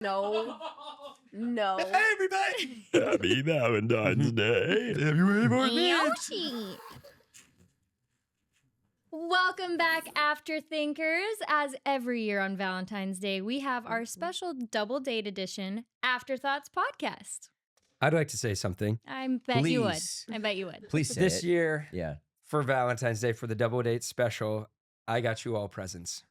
No. No. Hey, everybody! Happy Valentine's Day. February 14th. Yoshi. Welcome back, After Thinkers. As every year on Valentine's Day, we have our special double date edition Afterthoughts podcast. I'd like to say something. I bet you would. Please. I bet you would. Please say This it. year, Yeah. for Valentine's Day, for the double date special, I got you all presents.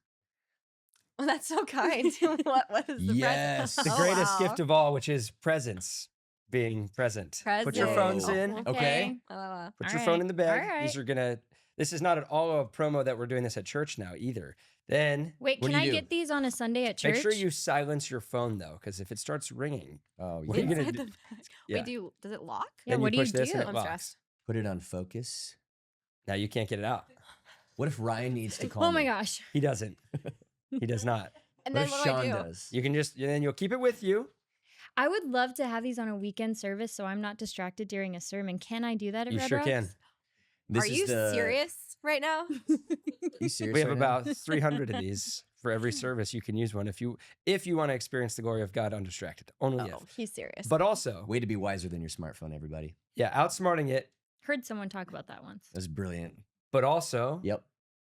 Oh, that's so kind. What is the Yes. present? The Oh, greatest wow. gift of all, which is presents. Being present. Put your Presents. phones in. Okay. Put All your phone right. in the bag. All These right. are gonna. This is not at all a promo that we're doing this at church now either. Then Wait, What can do you I do? get these on a Sunday at church? make sure you silence your phone though, because if it starts ringing, Oh, What are you yeah. gonna Inside do? the bag. Yeah. Wait, does it lock? Yeah, then what do you you push this and do? it I'm locks. stressed. Put it on focus. Now you can't get it out. What if Ryan needs to call Oh my me? gosh. He doesn't. He does not. And What then if what do I Sean do? does? You can just, and then you'll keep it with you. I would love to have these on a weekend service so I'm not distracted during a sermon. Can I do that at You Red sure Rocks? can. This Are is you the- serious right now? You serious We have right now? about 300 of these for every service. You can use one if you want to experience the glory of God undistracted. Only Oh, if. he's serious. But also, Way to be wiser than your smartphone, everybody. yeah, outsmarting it. Heard someone talk about that once. That's brilliant. But also, Yep.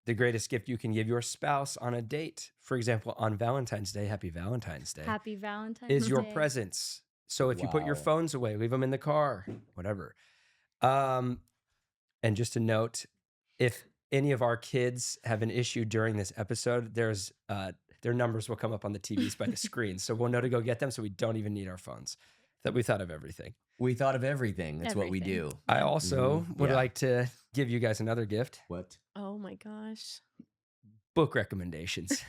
the greatest gift you can give your spouse on a date, for example, on Valentine's Day, happy Valentine's Day, Happy Valentine's is your Day. presence. So if you put your Wow. phones away, leave them in the car, whatever. And just a note, if any of our kids have an issue during this episode, there's their numbers will come up on the TVs by the screen. So we'll know to go get them so we don't even need our phones. That we thought of everything. We thought of everything. That's what we Everything. do. I also would Yeah. like to give you guys another gift. What? Oh my gosh. Book recommendations.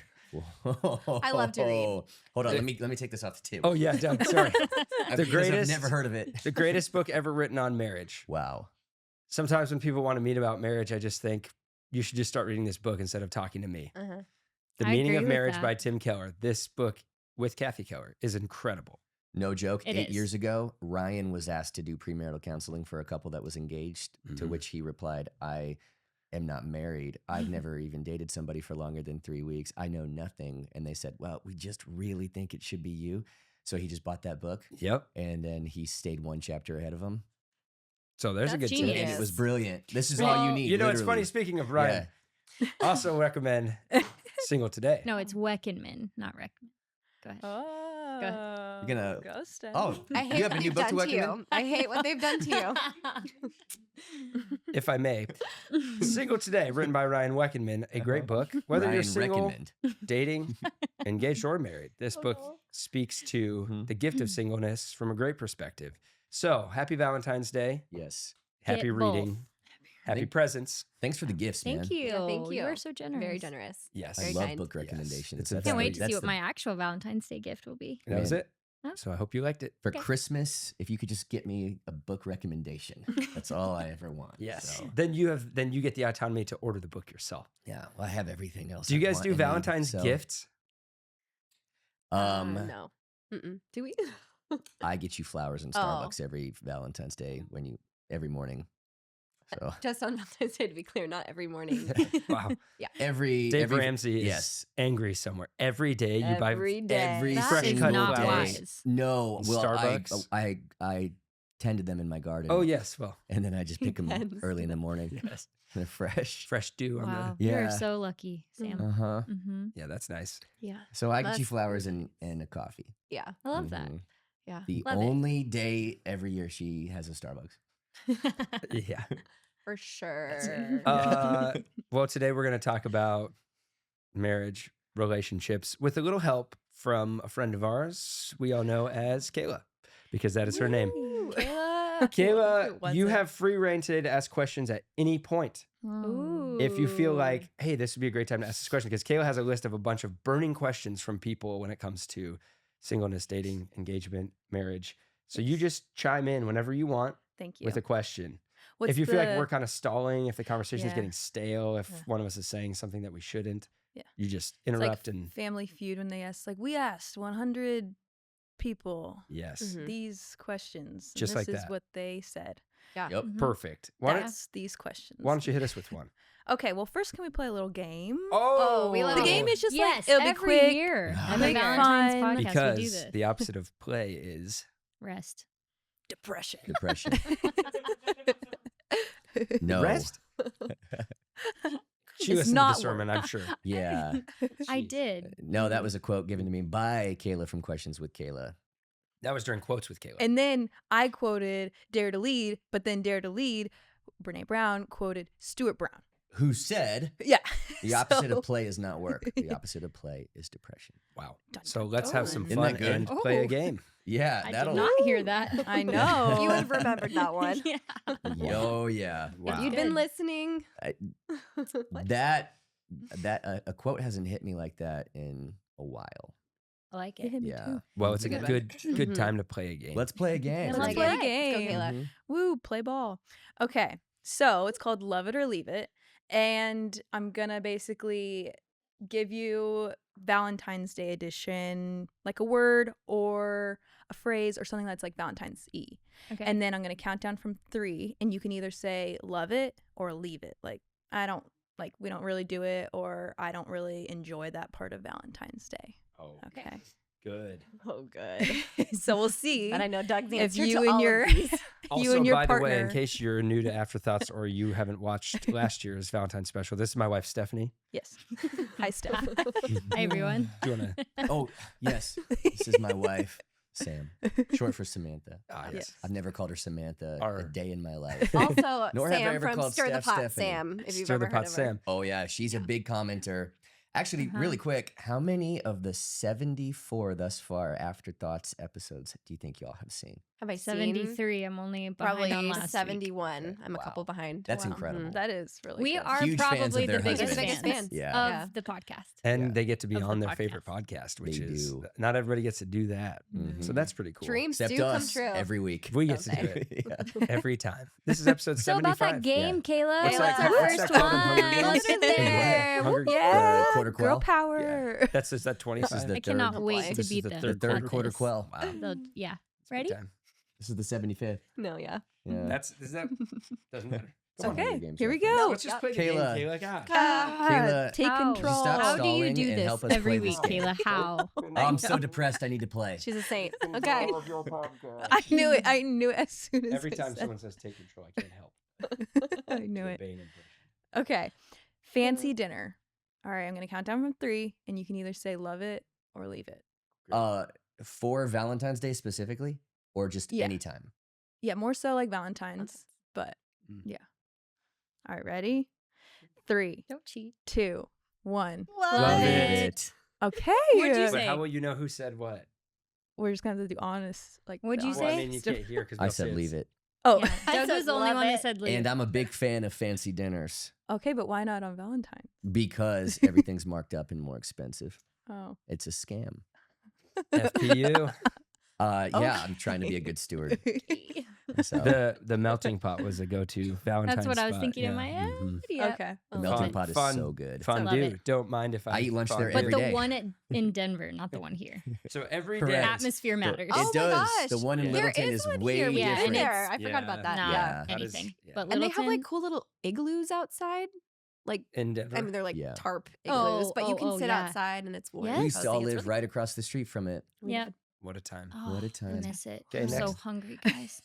I love to read. Hold on, let me take this off the table. Oh yeah, Doug, sorry. I've the greatest- I've never heard of it. The greatest book ever written on marriage. Wow. Sometimes when people want to meet about marriage, I just think you should just start reading this book instead of talking to me. Uh-huh. The I Meaning agree of with Marriage that. by Tim Keller. This book with Kathy Keller is incredible. No joke. It 8 is. years ago, Ryan was asked to do premarital counseling for a couple that was engaged, to Mhm. which he replied, I am not married. I've never even dated somebody for longer than 3 weeks. I know nothing. And they said, well, we just really think it should be you. So he just bought that book Yep. and then he stayed one chapter ahead of him. So there's a That's good genius. tip. And it was brilliant. This is Well, all you need. You know, it's funny. literally. Speaking of Ryan, also recommend Single Today. No, it's Wekenman, not Reckman. Go ahead. Oh. You're gonna- Ghost. Oh, I you hate have a what new you've book to done to recommend? you. I hate what they've done to you. If I may. Single Today, written by Ryan Wekenman, a great book. Whether Ryan you're single, recommend. dating, engaged, or married, this book speaks to Mhm. the gift of singleness from a great perspective. So, happy Valentine's Day. Yes. Happy Get both. reading. Happy Thank- presents. Thanks for the gifts, man. Thank you. Yeah, thank You you. are so generous. Very generous. Yes. I Very love kind. book Yes. recommendations. It's a That's Can't very- wait to that's see what the- my actual Valentine's Day gift will be. That was Man. it. Oh. So I hope you liked it. For Okay. Christmas, if you could just get me a book recommendation. That's all I ever want. Yes. So, Then you get the autonomy to order the book yourself. yeah. Well, I have everything else. Do you I guys want do and need, Valentine's so, gifts? No. Mm-mm. Do we? I get you flowers in Oh. Starbucks every Valentine's Day every morning. So Just on Valentine's Day, to be clear, not every morning. Wow. every Dave every, Ramsey is yes. angry somewhere. Every day you buy Every day. every That fresh is cut not flowers. wise. No, well, Starbucks? I tended them in my garden. Oh yes, well, and then I just pick them Depends. early in the morning. yes. They're fresh. Fresh dew on Wow. Yeah. You're so lucky, Sam. Uh huh. Mm-hmm. the. Yeah, that's nice. Yeah. So I get you That's- flowers and a coffee. Yeah. I love that. Mhm. Yeah. The Love it. only day every year she has a Starbucks. Yeah. For sure. Well, today we're going to talk about marriage, relationships, with a little help from a friend of ours we all know as Kayla, because that is her name. Ooh. Kayla, What's you it? have free reign today to ask questions at any point. Ooh. If you feel like, hey, this would be a great time to ask this question, because Kayla has a list of a bunch of burning questions from people when it comes to singleness, dating, engagement, marriage. So you just chime in whenever you want Thank you. with a question. What's if you feel like the- we're kind of stalling, if the conversation is Yeah. getting stale, if Yeah. one of us is saying something that we shouldn't, Yeah. you just It's like interrupt and Family Feud when they asked, like, we asked 100 people yes, Mhm. these questions. And Just this like is that. what they said. Yeah. Yep. Mhm. perfect. Why don't, Ask these questions. why don't you hit us with one? Okay, well, first, can we play a little game? Oh, we love The it. game is just yes, like, it'll be every quick. year Oh, on the make it Valentine's fun. podcast we do because this. the opposite of play is Rest. Depression. Depression. No. rest. She It's listened to not the sermon, work. I'm sure. Yeah. I Jeez. did. No, that was a quote given to me by Kayla from Questions with Kayla. That was during quotes with Kayla. And then I quoted Dare to Lead, but then Dare to Lead, Brene Brown quoted Stuart Brown. Who said Yeah. the opposite So- of play is not work. The opposite of play is depression. Wow. Dun, So dun, let's have some Isn't fun that good? and play Oh. a game. Yeah, I that'll. did not hear that. I know. You would have remembered that one. yeah. Oh yeah. Wow. If you'd been listening. That a quote hasn't hit me like that in a while. I like It it. hit me Yeah. too. Well, it's That's a a good good Mhm. time to play a game. Let's play a game. Yeah, Let's like play a it. Let's go, game. Kayla. Mhm. Woo, play ball. Okay, so it's called Love It or Leave It. And I'm going to basically give you Valentine's Day edition, like a word or a phrase or something that's like Valentine's E. Okay. And then I'm going to count down from 3, and you can either say love it or leave it. Like, we don't really do it, or I don't really enjoy that part of Valentine's Day. Oh, Okay. good. Oh, good. So we'll see. And I know Doug's If answer you to and all your of these. Also, you and your by partner. the way, in case you're new to Afterthoughts or you haven't watched last year's Valentine's special, this is my wife, Stephanie. Yes. Hi, Steph. Hi, everyone. Do you want to? Oh yes, this is my wife, Sam, short for Samantha. Ah, yes. I've never called her Samantha Our- a day in my life. Also, Nor have I Sam ever from called Stir the Steph Pot Stephanie. Sam, if you've Stir ever the heard pot, of her. Sam. Oh yeah, she's a big commenter. Actually, Uh-huh. really quick, how many of the 74 thus far Afterthoughts episodes do you think y'all have seen? Have I seen? 73. I'm only behind Probably on last week. 71. I'm a Wow. couple behind. That's Wow. incredible. That is really We good. are Huge fans of probably their the biggest husbands. fans, Fans. Yeah. of Yeah. the podcast. And Yeah. they get to be Of the on their favorite podcast. podcast, which They is do. not everybody gets to do that. Mhm. So that's pretty cool. Dreams Except do come us true. every week. We get to Don't do they? it Yeah. every time. This is episode So 75. about that game, Kayla. What's What's that our called? first What's that called in one? Hunger Games? Let's get In what? there. Hunger- Whoop. Yeah. quarter Girl quell? power. That's just that 25. This is the I cannot third- wait to This is beat the them. The third third at quarter this. quell. Wow. Yeah. It's a good Ready? time. This is the 75th. No, yeah. Yeah. That's is that doesn't matter. It's Come a on. Hunger Okay, Games here we reference. go. Let's just Yep. play the Kayla. game, Kayla. God. Kayla, Take How- control. stop How do you stalling do and this help us every play this week, game. Kayla? How? Oh, I'm so depressed. I need to play. She's a saint. Okay. I knew it. I knew it as soon as Every I time said someone says take control, I can't help. I knew The it. Bane impression. Okay. Fancy dinner. All right, I'm going to count down from 3, and you can either say love it or leave it. For Valentine's Day specifically, or just Yeah. anytime? Yeah, more so like Valentine's, but Mm. yeah. All right, ready? 3, Don't cheat. 2, 1. Love it. Okay. What'd you But say? how will you know who said what? We're just going to do honest. Like, What'd the you honest Well, I say? mean, you stuff. can't hear because I said leave it. Oh, Yeah. I Doug said was the only love one that it. said leave. And I'm a big fan of fancy dinners okay, but why not on Valentine's? because everything's marked up and more expensive. Oh. It's a scam. FPU. Yeah, I'm trying to be a good steward. So, The melting pot was a go-to Valentine's That's what I was spot, thinking in yeah. my head. Mhm. Yeah. Okay. the melting Fun- pot is fun- so good. Love Fondue. it. Don't mind if I I eat lunch there fondue. But every the day. one in Denver, not the one here. So every day. Correct. Atmosphere matters. Oh It my does. gosh. The one in Yeah. There Littleton is is one way here. We've Yeah, been and different. there. I forgot about that. Not Yeah. That is- anything. yeah. But And they have Littleton- like cool little igloos outside. Like, In Denver. I mean, they're like Yeah. tarp igloos, but you can sit yeah. outside and it's warm. Yes. We used to all Cozy. It's live really right across the street from it. cool. Yeah. what a time. What a I time. miss it. Okay, I'm so next. hungry, guys.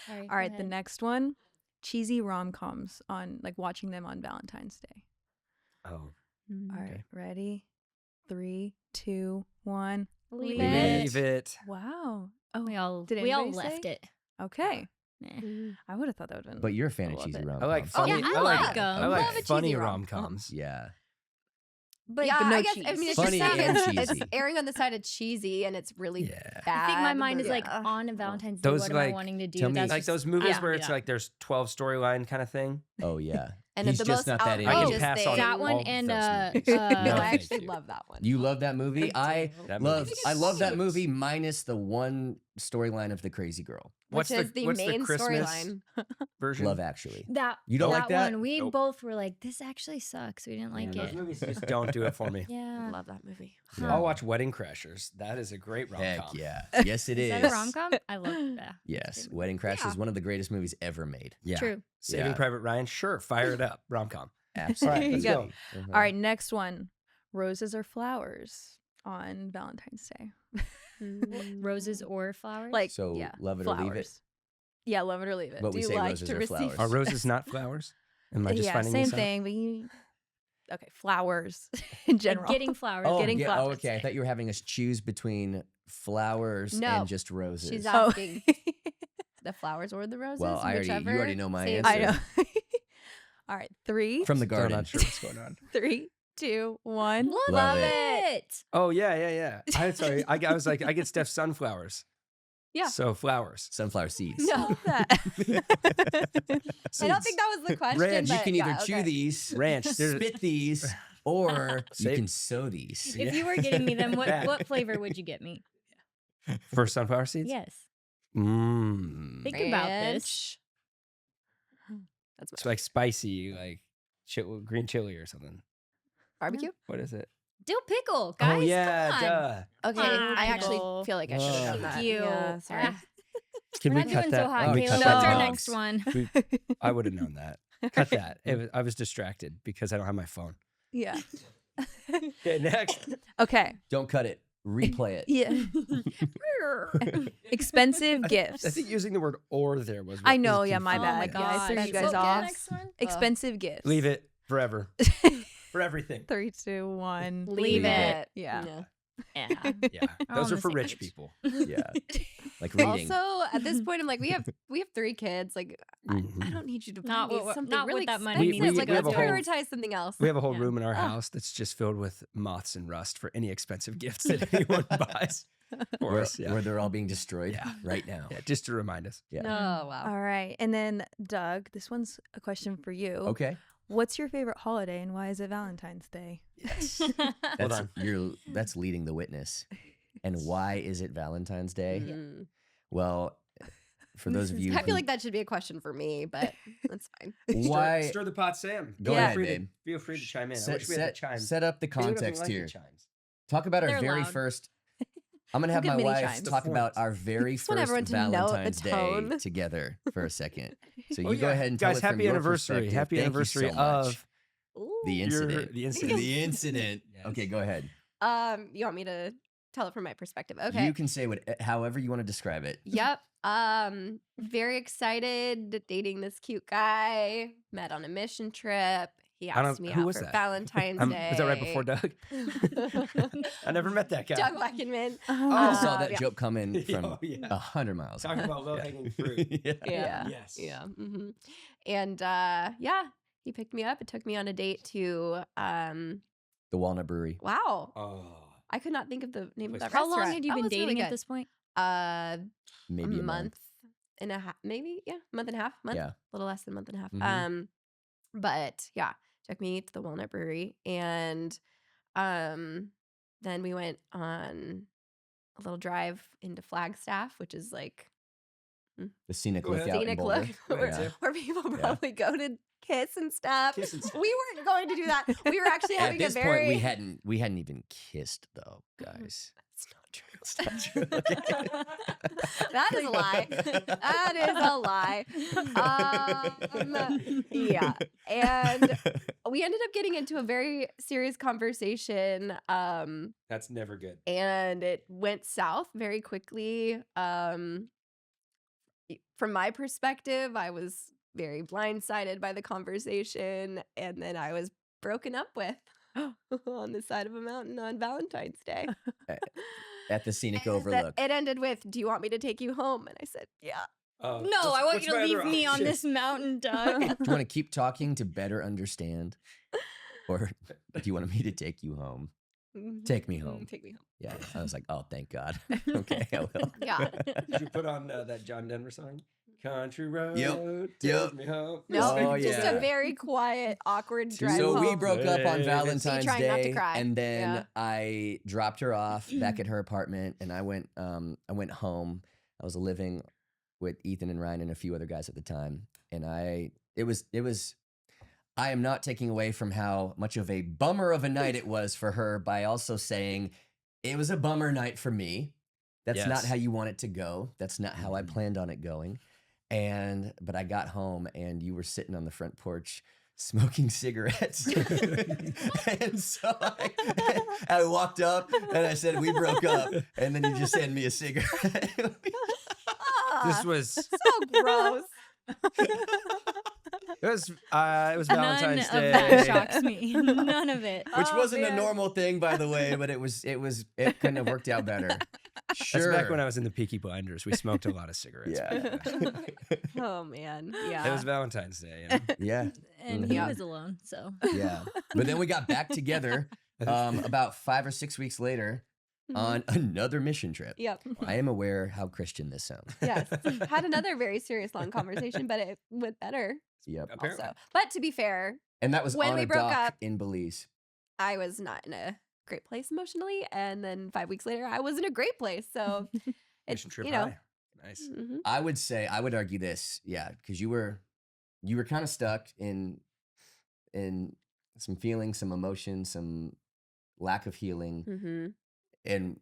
Sorry, All right, the next one, cheesy rom-coms on like watching them on Valentine's Day. Oh. Mm. All right, Okay. ready? 3, 2, 1. Leave Leave it. Wow. Oh, We all Did we all anybody say? left it. okay. Nah. Mm. I would have thought that would have been. But you're a fan I of love cheesy it. rom I like coms. funny. yeah, I like 'em. I like Love a funny cheesy rom rom-com. coms. Yeah. But Yeah, yeah, no I guess cheese. I mean it's Funny just and it's cheesy. erring on the side of cheesy, and it's really Yeah. bad. I think my mind is but- like yeah. on a Valentine's Day. Those, What am I like, wanting to do? tell me- That's Like just- those movies yeah, where it's yeah. like there's 12 storyline kind of thing. Oh yeah. And He's the just most not that into I can it. outrageous pass thing. on that all one of and those movies. no, No, I thank actually you. love that one. You love that movie? I That love movie's I love that cute. movie minus the one storyline of the crazy girl. Which is the main Christmas storyline. version? Love Actually. that You don't that like that? one. We Nope. both were like, this actually sucks. We didn't like Those it. movies just don't do it for me. I Yeah. love that movie. Yeah. I'll watch Wedding Crashers. That is a great rom Heck com. yeah. Yes it Is is. that a rom com? I love that. Yes. Wedding Crashers Yeah. is one of the greatest movies ever made. Yeah. True. Saving Yeah. Private Ryan. Sure, fire it up. Rom com. Absolutely. There you let's go. go. Uh-huh. All right, next one. Roses or flowers on Valentine's Day? Roses or flowers? Like, So, yeah, love it or leave it? flowers. Yeah, love it or leave it. But Do we you say like roses to or receive flowers. Are roses not flowers? Am I just yeah, finding same this out? thing, but you. Okay, flowers in general. Getting flowers. Oh, Getting yeah, flowers. oh, okay. I thought you were having us choose between flowers No, and just roses. she's Oh. asking the flowers or the roses. Well, you whichever already know my saves answer. I know. All right, three, From the Still garden. not sure what's going on. 3, 2, 1. Love it. Oh yeah. I'm sorry. I was like, I get Steph sunflowers. Yeah. So flowers. Sunflower seeds. No, That. I don't think that was the question. Ranch. You but can either yeah, chew okay. these, Ranch. There's spit these, or you Save- can sow these. If you were getting me them, Yeah. what flavor would you get me? for sunflower seeds. Yes. Mmm. Think about this. Ranch. That's It's like spicy, like green chili or something. barbecue. What is it? Dill pickle, guys. oh yeah, come on. duh. Okay, Ah, I actually pickle. feel like I should have done Thank that. you. Yeah, sorry. Ah, Can We're we not cut doing that? so hot, Can we Kayla. cut What's that our out? next one? I would have known that. Cut that. I was distracted because I don't have my phone. Yeah. Okay, next. Okay. Don't cut it. Replay it. Yeah. Expensive gifts. I think using the word "or" there was. I what know, was yeah, my Oh confusing. my bad. Yeah, I gosh. threw you guys What was off. the next one? Expensive gifts. Leave it forever. For everything. 3, 2, 1. Leave it. Yeah. Yeah. Yeah, We're all those on are the for same rich page. people. Yeah. Like reading. Also, at this point, I'm like, we have 3 kids. Like, I Mhm. don't need you to buy Not me what- something not really with that money expensive. needs to Like, go let's to. We have a whole- prioritize something else. We have a whole Yeah. room in our house that's just filled with moths and rust for any expensive gifts that anyone buys for where, us. Yeah. where they're all being destroyed Yeah. right now. Yeah, just to remind us. Yeah. Oh wow. All right. And then, Doug, this one's a question for you. Okay. What's your favorite holiday and why is it Valentine's Day? Yes. Hold on. That's leading the witness. And why is it Valentine's Day? Mhm. Well, for those of you I who, feel like that should be a question for me, but that's fine. why Stir the pot, Sam. Go Feel ahead, free babe. Feel free to chime in. I set, wish we had the chimes. set up the Maybe we don't context like the here. chimes. Talk about our They're very loud. first. I'm gonna have We'll my get mini wife chimes. talk about The our very just want first everyone to know the Valentine's Day tone. together for a second. So you Oh, go yeah. ahead and tell guys, it from happy your anniversary. perspective. Happy Thank you anniversary so much. of The your- incident. the incident. The incident. Yes. Okay, go ahead. You want me to tell it from my perspective? Okay. You can say however you want to describe it. Yep. Very excited dating this cute guy. Met on a mission trip. He I don't- asked me who out was for that? Valentine's Day. Was that right before Doug? I never met that guy. Doug Wekenman. I saw that yeah. joke coming from Oh, yeah. 100 miles. Talk away. about low-hanging fruit. Yeah. Yeah. Yes. Yeah. And yeah, he picked me up. It took me on a date to The Walnut Brewery. wow. Oh. I could not think of the name of that How restaurant. long had you That been was really dating at good. this point? Maybe a month and a half, maybe, yeah, month and a half, month, Yeah. a little less than a month and a half. Mhm. But yeah, took me to the Walnut Brewery, and then we went on a little drive into Flagstaff, which is like The scenic Go ahead. lookout in scenic Boulder. look Go ahead, where, Tiff. where people probably go to kiss and stuff. Kiss and stuff. We weren't going to do that. We were actually At having this a very. point, we hadn't even kissed though, guys. It's not true. It's not true. Okay. That is a lie. That is a lie. Yeah. And we ended up getting into a very serious conversation. That's never good. And it went south very quickly. From my perspective, I was very blindsided by the conversation. And then I was broken up with on the side of a mountain on Valentine's Day. At the scenic And overlook. it ended with, "Do you want me to take you home?" And I said, "Yeah." No, I want you to leave me on this mountain, Doug. Do you want to keep talking to better understand? Or do you want me to take you home? Take me home. Take me home. Yeah. I was like, oh, thank God. Okay, I will. Yeah. Did you put on that John Denver song? Country road. Yep. Take me home. No, Oh, just yeah. a very quiet, awkward drive So home. we broke up on Hey. Valentine's See, trying not to Day, cry. and then Yeah. I dropped her off back at her apartment, and I went home. I was living with Ethan and Ryan and a few other guys at the time, and it was. I am not taking away from how much of a bummer of a night it was for her by also saying it was a bummer night for me. That's not Yes. how you want it to go. That's not how I planned on it going. But I got home and you were sitting on the front porch smoking cigarettes. And so I walked up and I said, we broke up. And then you just handed me a cigarette. This was So gross. it was None Valentine's of Day. that shocks me. None of it. Which Oh, wasn't a man. normal thing, by the way, but it couldn't have worked out better. Sure. That's back when I was in the Peaky Blinders. We smoked a lot of cigarettes. Yeah. Oh man. It Yeah. was Valentine's Day. You know? Yeah. And he Yeah. was alone, so. Yeah. But then we got back together about 5 or 6 weeks later on another mission trip. Yep. I am aware how Christian this sounds. Yes. Had another very serious long conversation, but it went better Yep. Apparently. also. But to be fair, And that was When on we a broke dock up- in Belize. I was not in a great place emotionally, and then 5 weeks later, I was in a great place. So it's Mission trip you know. high. Nice. Mhm. I would argue this, yeah, because you were kind of stuck in some feelings, some emotions, some lack of healing, Mhm. and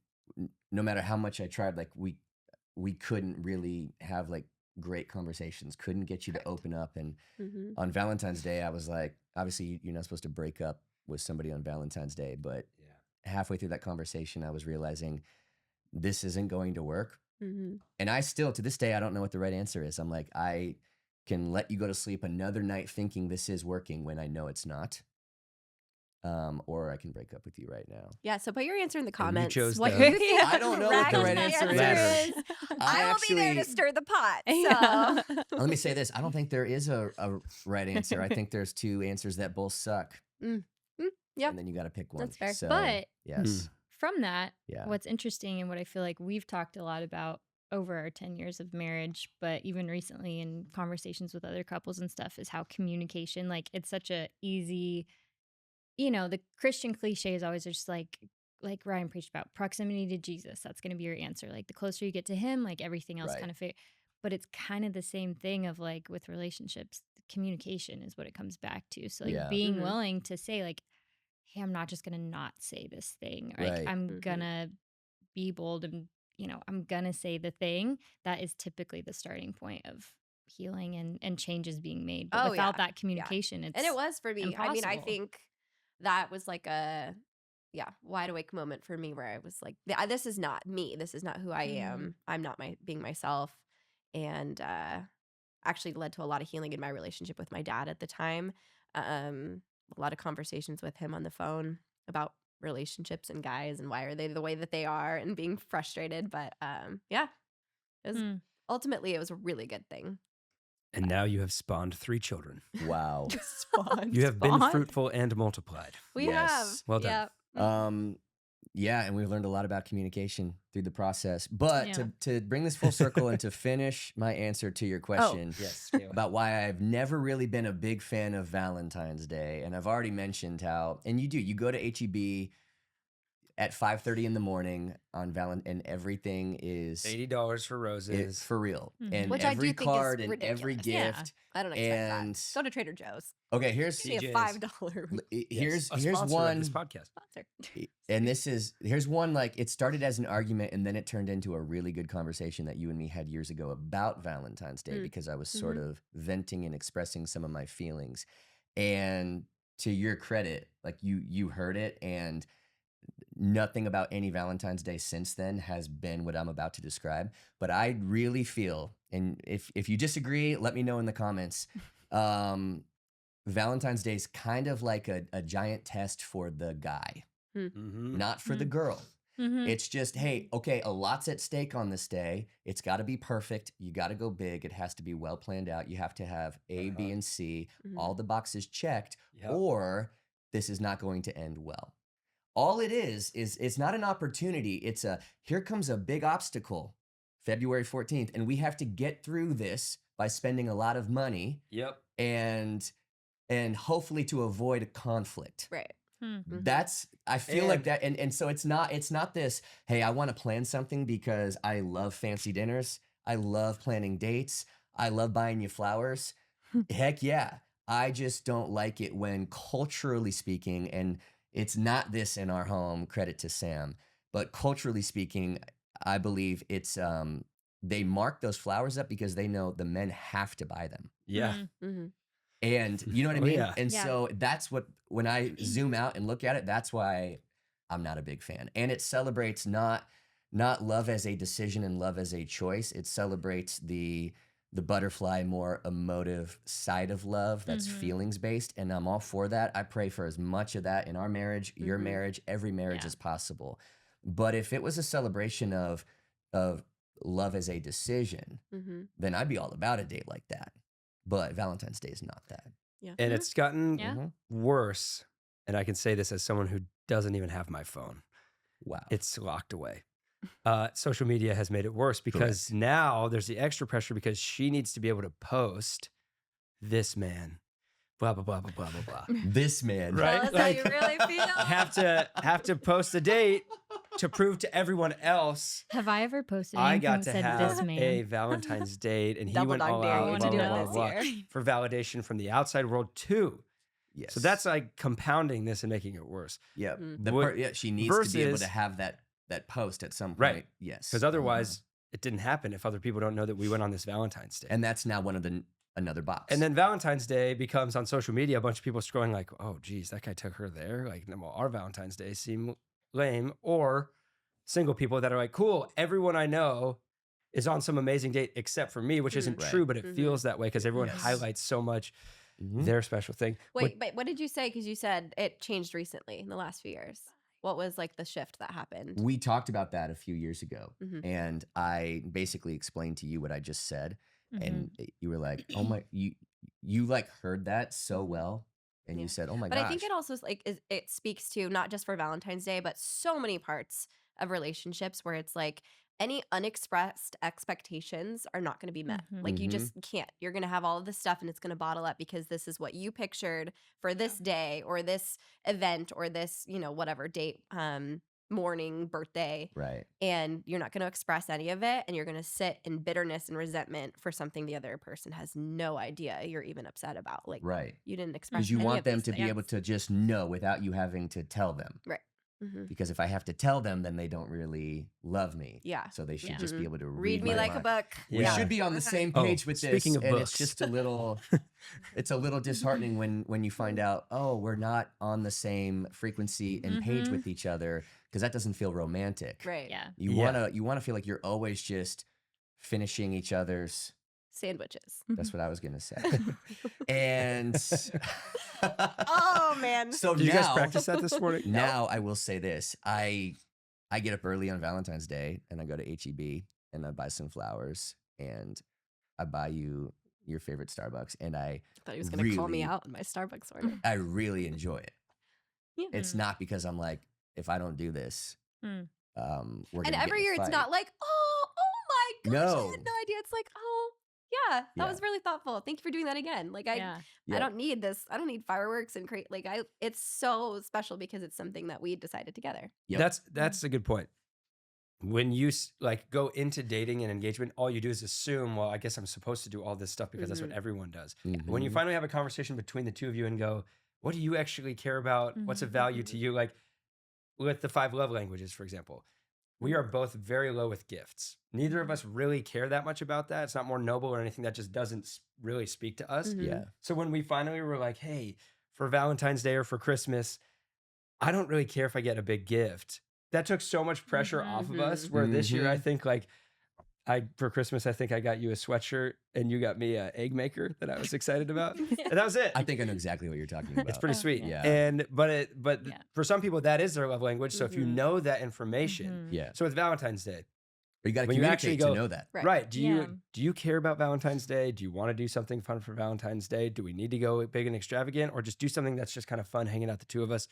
no matter how much I tried, like we couldn't really have like great conversations, couldn't get you to open up. And Mhm. on Valentine's Day, I was like, obviously you're not supposed to break up with somebody on Valentine's Day, but Yeah. halfway through that conversation, I was realizing this isn't going to work. Mhm. And I still, to this day, I don't know what the right answer is. I'm like, I can let you go to sleep another night thinking this is working when I know it's not. Or I can break up with you right now. Yeah. So put your answer in the you comments. chose What the- you think I don't know what the right answer is. I will be there to actually- stir the pot. So. Yeah. Let me say this. I don't think there is a right answer. I think there's two answers that both suck. Yep. And then you got to pick one. That's fair. So, But- yes. From that, Yeah. what's interesting and what I feel like we've talked a lot about over our 10 years of marriage, but even recently in conversations with other couples and stuff, is how communication, like, it's such a easy, the Christian cliche is always just like Ryan preached about proximity to Jesus. That's going to be your answer. Like, the closer you get to him, like, everything else Right. kind of but it's kind of the same thing of like with relationships, communication is what it comes back to. So like Yeah. being Mhm. willing to say like, hey, I'm not just going to not say this thing. Like, Right. I'm Mhm. going to be bold and, I'm going to say the thing. That is typically the starting point of healing and changes being made. But Oh, without yeah. that communication, it's And it was for me. I mean, I impossible. think that was like a wide awake moment for me where I was like, this is not me. This is not who I am. I'm not being myself. And actually led to a lot of healing in my relationship with my dad at the time. A lot of conversations with him on the phone about relationships and guys and why are they the way that they are and being frustrated. But yeah, it was Hmm. ultimately it was a really good thing. And now you have spawned 3 children. Wow. You have been Spawned? fruitful and multiplied. We Yes. have. Well done. Yeah. Yeah, and we've learned a lot about communication through the process. But Yeah. to bring this full circle and to finish my answer to your question Yes. about why I've never really been a big fan of Valentine's Day, and I've already mentioned how, and you go to HEB at 5:30 in the morning on and everything is $80 for roses. for real, Mhm. and Which I do every think is card and every ridiculous. gift. I don't expect And that. Go to Trader Joe's. okay, here's Give me a CJ's. $5 here's A here's sponsor of one. this podcast. sponsor. And here's one, like, it started as an argument and then it turned into a really good conversation that you and me had years ago about Valentine's Day because I was sort of venting and expressing some of my feelings. And to your credit, like you heard it, and nothing about any Valentine's Day since then has been what I'm about to describe. But I really feel, and if you disagree, let me know in the comments. Valentine's Day is kind of like a giant test for the guy, Mm-hmm. not for the girl. Mhm. It's just, hey, okay, a lot's at stake on this day. It's got to be perfect. You got to go big. It has to be well planned out. You have to have A, B, and C, all the boxes checked, Yep. or this is not going to end well. All it is it's not an opportunity. It's here comes a big obstacle, February 14th, and we have to get through this by spending a lot of money Yep. and hopefully to avoid conflict. Right. That's I feel like And- that, and so it's not this, hey, I want to plan something because I love fancy dinners, I love planning dates, I love buying you flowers. Heck yeah. I just don't like it when, culturally speaking, and it's not this in our home, credit to Sam, but culturally speaking, I believe it's they mark those flowers up because they know the men have to buy them. Yeah. Mm-hmm. And you know what I Oh, mean? yeah. And Yeah. so that's what, when I zoom out and look at it, that's why I'm not a big fan. And it celebrates not love as a decision and love as a choice. It celebrates the butterfly, more emotive side of love that's Mhm. feelings based. And I'm all for that. I pray for as much of that in our marriage, your marriage, every marriage Yeah. as possible. But if it was a celebration of love as a decision, then I'd be all about a date like that. But Valentine's Day is not that. And it's gotten Yeah. Mhm. worse. And I can say this as someone who doesn't even have my phone. Wow. It's locked away. Social media has made it worse because now there's the extra pressure because she needs to be able to post this man, blah, blah, blah, blah, blah, blah, blah. This man. Right? Tell us how you really feel. have to post a date to prove to everyone else Have I ever posted I anything got that to said this have man? a Valentine's date and he Double went dog all dare out you to blah, do blah, it blah, this blah, year. for validation from the outside world too. Yes. So that's like compounding this and making it worse. yeah. What- She needs to be able to versus- have that post at some point. Right. Yes. Because otherwise it didn't happen if other people don't know that we went on this Valentine's Day. and that's now one of another box. And then Valentine's Day becomes on social media, a bunch of people scrolling like, oh, geez, that guy took her there. Like, well, our Valentine's Day seem lame. Or single people that are like, cool, everyone I know is on some amazing date except for me, which isn't Right. true, but it feels that way because everyone Yes. highlights so much Mhm. their special thing. Wait, but what did you say? Because you said it changed recently in the last few years. What was like the shift that happened? We talked about that a few years ago, Mhm. and I basically explained to you what I just said, and Mm-hmm. you were like, "Oh my, you like heard that so well," and Yeah. you said, "Oh my But gosh." I think it also it speaks to not just for Valentine's Day, but so many parts of relationships where it's like any unexpressed expectations are not going to be met. Mhm. Like you just can't. You're going to have all of this stuff and it's going to bottle up because this is what you pictured for this day or this event or this, whatever date, morning, birthday. Right. And you're not going to express any of it. And you're going to sit in bitterness and resentment for something the other person has no idea you're even upset about. Like, Right. you didn't express Because you any want of them these to be things. able to just know without you having to tell them. Right. Mhm. Because if I have to tell them, then they don't really love me. Yeah. So they should Yeah. just be able to Read me my like a mind. book. We Yeah. should be on the same Oh, page with this. speaking of and books. it's just a little it's a little disheartening when you find out, oh, we're not on the same frequency and page Mhm. with each other, because that doesn't feel romantic. Right. Yeah. You wanna feel like you're always just finishing each other's. Sandwiches. That's what I was gonna say. And Oh, man. so Did you now, guys practice that this morning? now I will say this. I get up early on Valentine's Day and I go to HEB and I buy some flowers and I buy you your favorite Starbucks, and I thought he was going to call me really- out in my Starbucks order. I really enjoy it. Yeah. It's not because I'm like, if I don't do this, Mm. we're And gonna every get in a year it's fight. not like, oh my gosh, I No. had no idea. It's like, oh, yeah, that Yeah. was really thoughtful. Thank you for doing that again. Like, I Yeah. don't need this. I don't need fireworks and create, like, it's so special because it's something that we decided together. Yep. That's a good point. When you like go into dating and engagement, all you do is assume, well, I guess I'm supposed to do all this stuff because that's what everyone does. When you Mhm. finally have a conversation between the two of you and go, what do you actually care about? What's of value to you? Like with the 5 love languages, for example, we are both very low with gifts. Neither of us really care that much about that. It's not more noble or anything. That just doesn't really speak to us. Yeah. So when we finally were like, hey, for Valentine's Day or for Christmas, I don't really care if I get a big gift. That took so much pressure off of us. Where this year, I think like for Christmas, I think I got you a sweatshirt and you got me an egg maker that I was excited about. And that was it. I think I know exactly what you're talking about. It's pretty sweet. Yeah. And but Yeah. for some people that is their love language. So if you know that information, Yeah. so with Valentine's Day, But you got to when you actually communicate to go- know that. Right. right? Yeah. Do you care about Valentine's Day? Do you want to do something fun for Valentine's Day? Do we need to go big and extravagant, or just do something that's just kind of fun, hanging out the two of us?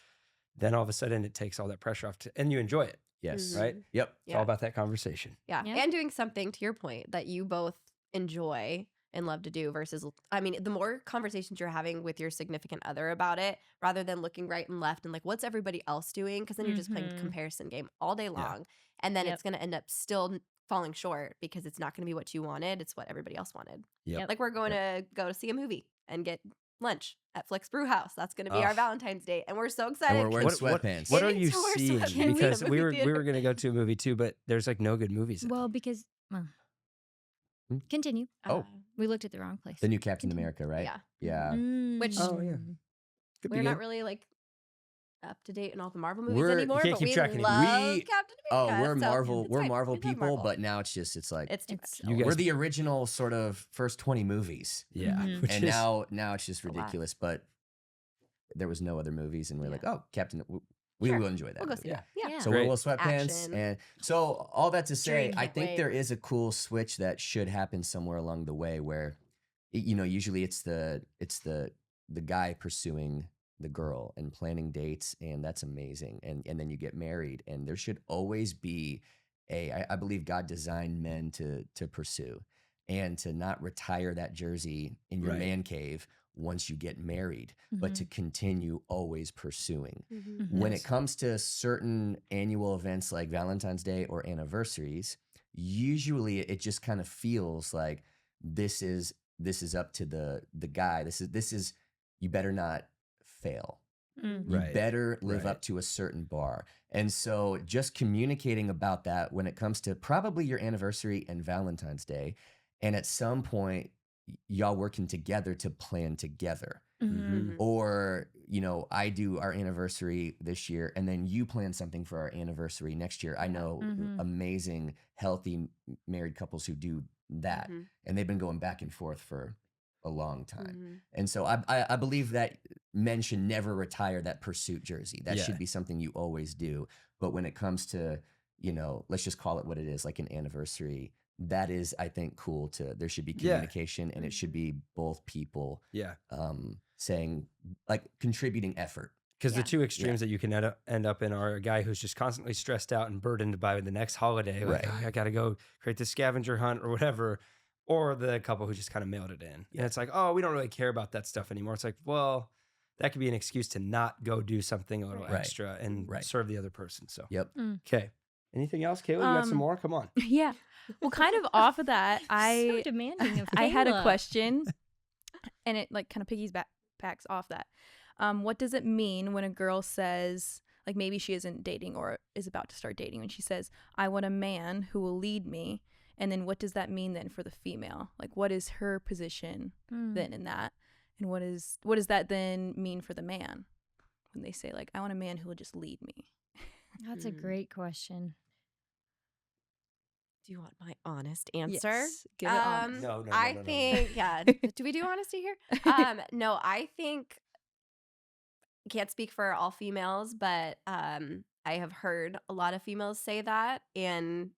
Then all of a sudden it takes all that pressure off, and you enjoy it, Yes. right? Yep. It's Yeah. all about that conversation. Yeah. Yeah. And doing something, to your point, that you both enjoy and love to do versus, I mean, the more conversations you're having with your significant other about it, rather than looking right and left and like, what's everybody else doing? Because then you're just playing a Mhm. comparison game all day long. And then Yep. it's going to end up still falling short because it's not going to be what you wanted. It's what everybody else wanted. Yep. Like we're going to go to see a movie and get lunch at Flick's Brew House. That's going to be our Ugh. Valentine's Day. And we're so excited. And we're wearing What- sweatpants. What are Getting you to wear seeing? sweatpants in a Because we movie were theater. going to go to a movie too, but there's like no good movies. Well, because Continue. Oh. We looked at the wrong place. The new Captain Continue. America, right? Yeah. Yeah. Which- Oh, yeah. Could be We're good. not really like up to date in all the Marvel movies We're- anymore, You can't but keep we track anymore. love We- Captain Oh, America. we're so Marvel. it's We're fine. Marvel We love people, Marvel. but now it's too much. It's too It's much. You guys- We're the original sort of first 20 movies, Yeah. Mhm. Which and is, now it's just a lot. ridiculous. But there was no other movies, and we're Yeah. like, oh, Captain, we Sure. will enjoy that. We'll go movie. see Yeah. that. Yeah. Yeah. So Great. we'll sweatpants, Action. and so all that to say, Dream I can't think wait. there is a cool switch that should happen somewhere along the way where, usually it's the guy pursuing the girl and planning dates, and that's amazing, and then you get married, and there should always be I believe God designed men to pursue and to not retire that jersey in your Right. man cave once you get married, but to continue always pursuing. Mhm. When Yes. it comes to certain annual events like Valentine's Day or anniversaries, usually it just kind of feels like this is up to the guy. This is you better not fail. Mm. You Right. better live Right. up to a certain bar. And so just communicating about that when it comes to probably your anniversary and Valentine's Day, and at some point y'all working together to plan together. Mhm. Or, I do our anniversary this year, and then you plan something for our anniversary next year. I know Mhm. amazing, healthy married couples who do that, Mhm. and they've been going back and forth for a long time. Mhm. And so I believe that men should never retire that pursuit jersey. That Yeah. should be something you always do. But when it comes to, let's just call it what it is, like an anniversary, that is, I think, cool there should be Yeah. communication, and it should be both people Yeah. saying, like, contributing effort. Because the Yeah. two extremes that you can end up in are a guy who's just constantly stressed out and burdened by the next holiday. Like, Right. "Oh, I got to go create this scavenger hunt or whatever. Or the couple who just kind of mailed it in. And it's like, oh, we don't really care about that stuff anymore. It's like, well, that could be an excuse to not go do something a little Right. extra and Right. serve the other person. So, Yep. okay. Anything else, Kayla? You got some more? Come on. Yeah. Well, kind of off of that, So I demanding of I had a Kayla. question, and it like kind of piggybacks off that. What does it mean when a girl says, like, maybe she isn't dating or is about to start dating, when she says, "I want a man who will lead me," and then what does that mean then for the female? Like, what is her position then in that, and what does that then mean for the man when they say, like, "I want a man who will just lead me"? That's a great question. Do you want my honest answer? Yes, give it honest. No. I no. think, yeah. Do we do honesty here? No, I think, can't speak for all females, but I have heard a lot of females say that and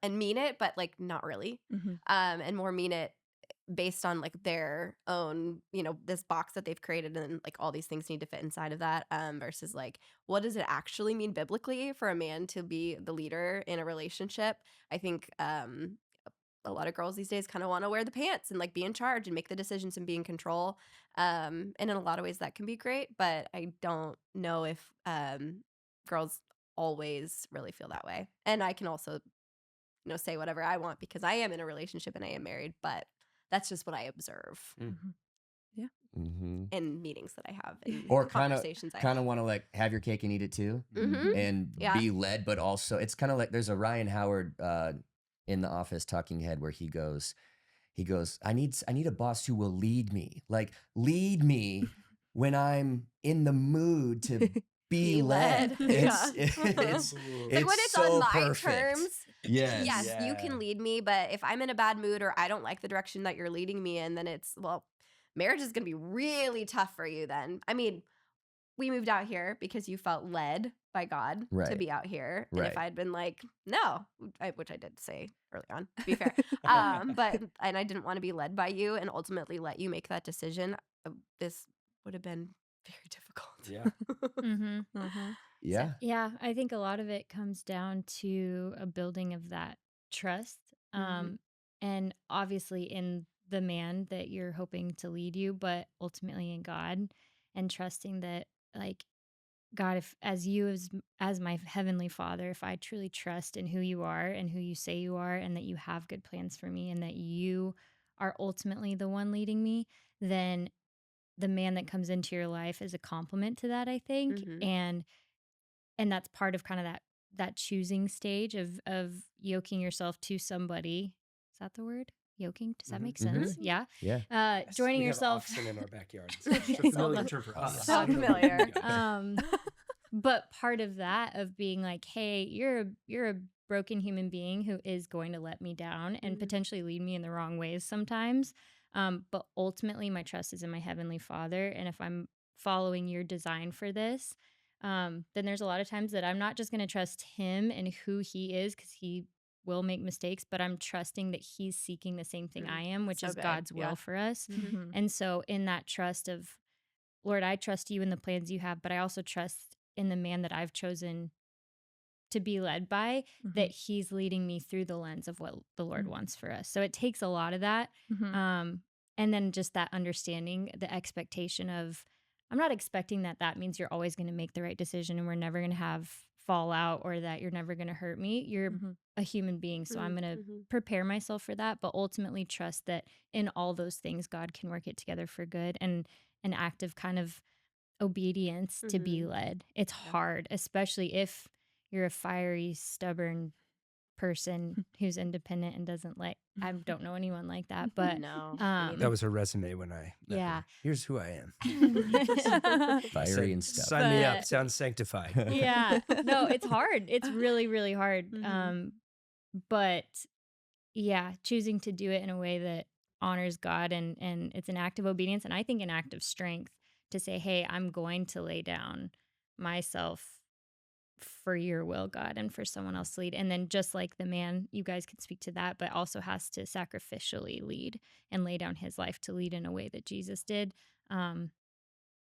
mean it, but like not really. And more mean it based on like their own, this box that they've created, and like all these things need to fit inside of that, versus like, what does it actually mean biblically for a man to be the leader in a relationship? I think a lot of girls these days kind of want to wear the pants and like be in charge and make the decisions and be in control. And in a lot of ways that can be great, but I don't know if girls always really feel that way. And I can also, say whatever I want because I am in a relationship and I am married, but that's just what I observe Mm-hmm. in meetings that I have and Or kind conversations I of have. want to like have your cake and eat it too, Mhm. and Yeah. be led, but also it's kind of like there's a Ryan Howard in The Office talking head where he goes, I need a boss who will lead me, like lead me when I'm in the mood to be led. Yeah. It's Like when it's so on my perfect. terms, Yes. yes, you Yeah. can lead me, but if I'm in a bad mood or I don't like the direction that you're leading me in, then it's, well, marriage is going to be really tough for you then. I mean, we moved out here because you felt led by God to Right. be out here. And Right. if I'd been like, no, which I did say early on, to be fair, and I didn't want to be led by you and ultimately let you make that decision, this would have been very difficult. Yeah. Yeah. Yeah, I think a lot of it comes down to a building of that trust. And obviously in the man that you're hoping to lead you, but ultimately in God, and trusting that, like, God, if as my heavenly Father, if I truly trust in who you are and who you say you are, and that you have good plans for me, and that you are ultimately the one leading me, then the man that comes into your life is a complement to that, I think. Mhm. And that's part of kind of that choosing stage of yoking yourself to somebody. Is that the word? Yoking? Does that make sense? Yeah. Yeah. Yes, Joining we have yourself. oxen in our backyard. It's a It's all familiar the- term for Oh, us. yes. So familiar. But part of that of being like, hey, you're a broken human being who is going to let me down and Mhm. potentially lead me in the wrong ways sometimes. But ultimately, my trust is in my Heavenly Father, and if I'm following your design for this, then there's a lot of times that I'm not just going to trust Him and who He is, because He will make mistakes, but I'm trusting that He's seeking the same thing I am, which So is good. God's will Yeah. for us. Mhm. And so, in that trust of, Lord, I trust you in the plans you have, but I also trust in the man that I've chosen to be led by, that he's leading me through the lens of what the Lord Mhm. wants for us. So it takes a lot of that. Mhm. And then just that understanding, the expectation of, I'm not expecting that that means you're always going to make the right decision and we're never going to have fallout or that you're never going to hurt me. You're Mhm. a human being. So I'm going to Mhm. prepare myself for that, but ultimately trust that in all those things, God can work it together for good, and an act of kind of obedience to be led. It's hard, especially if you're a fiery, stubborn person who's independent and doesn't like, I don't know anyone like that, but No. That was her resume when I met Yeah. her. Here's who I am. yeah. I Fiery said, and stuff. Sign me up. But- Sounds sanctified. No, it's hard. It's really, really hard. But yeah, choosing to do it in a way that honors God, and it's an act of obedience, and I think an act of strength to say, hey, I'm going to lay down myself for your will, God, and for someone else to lead. And then just like the man, you guys can speak to that, but also has to sacrificially lead and lay down his life to lead in a way that Jesus did.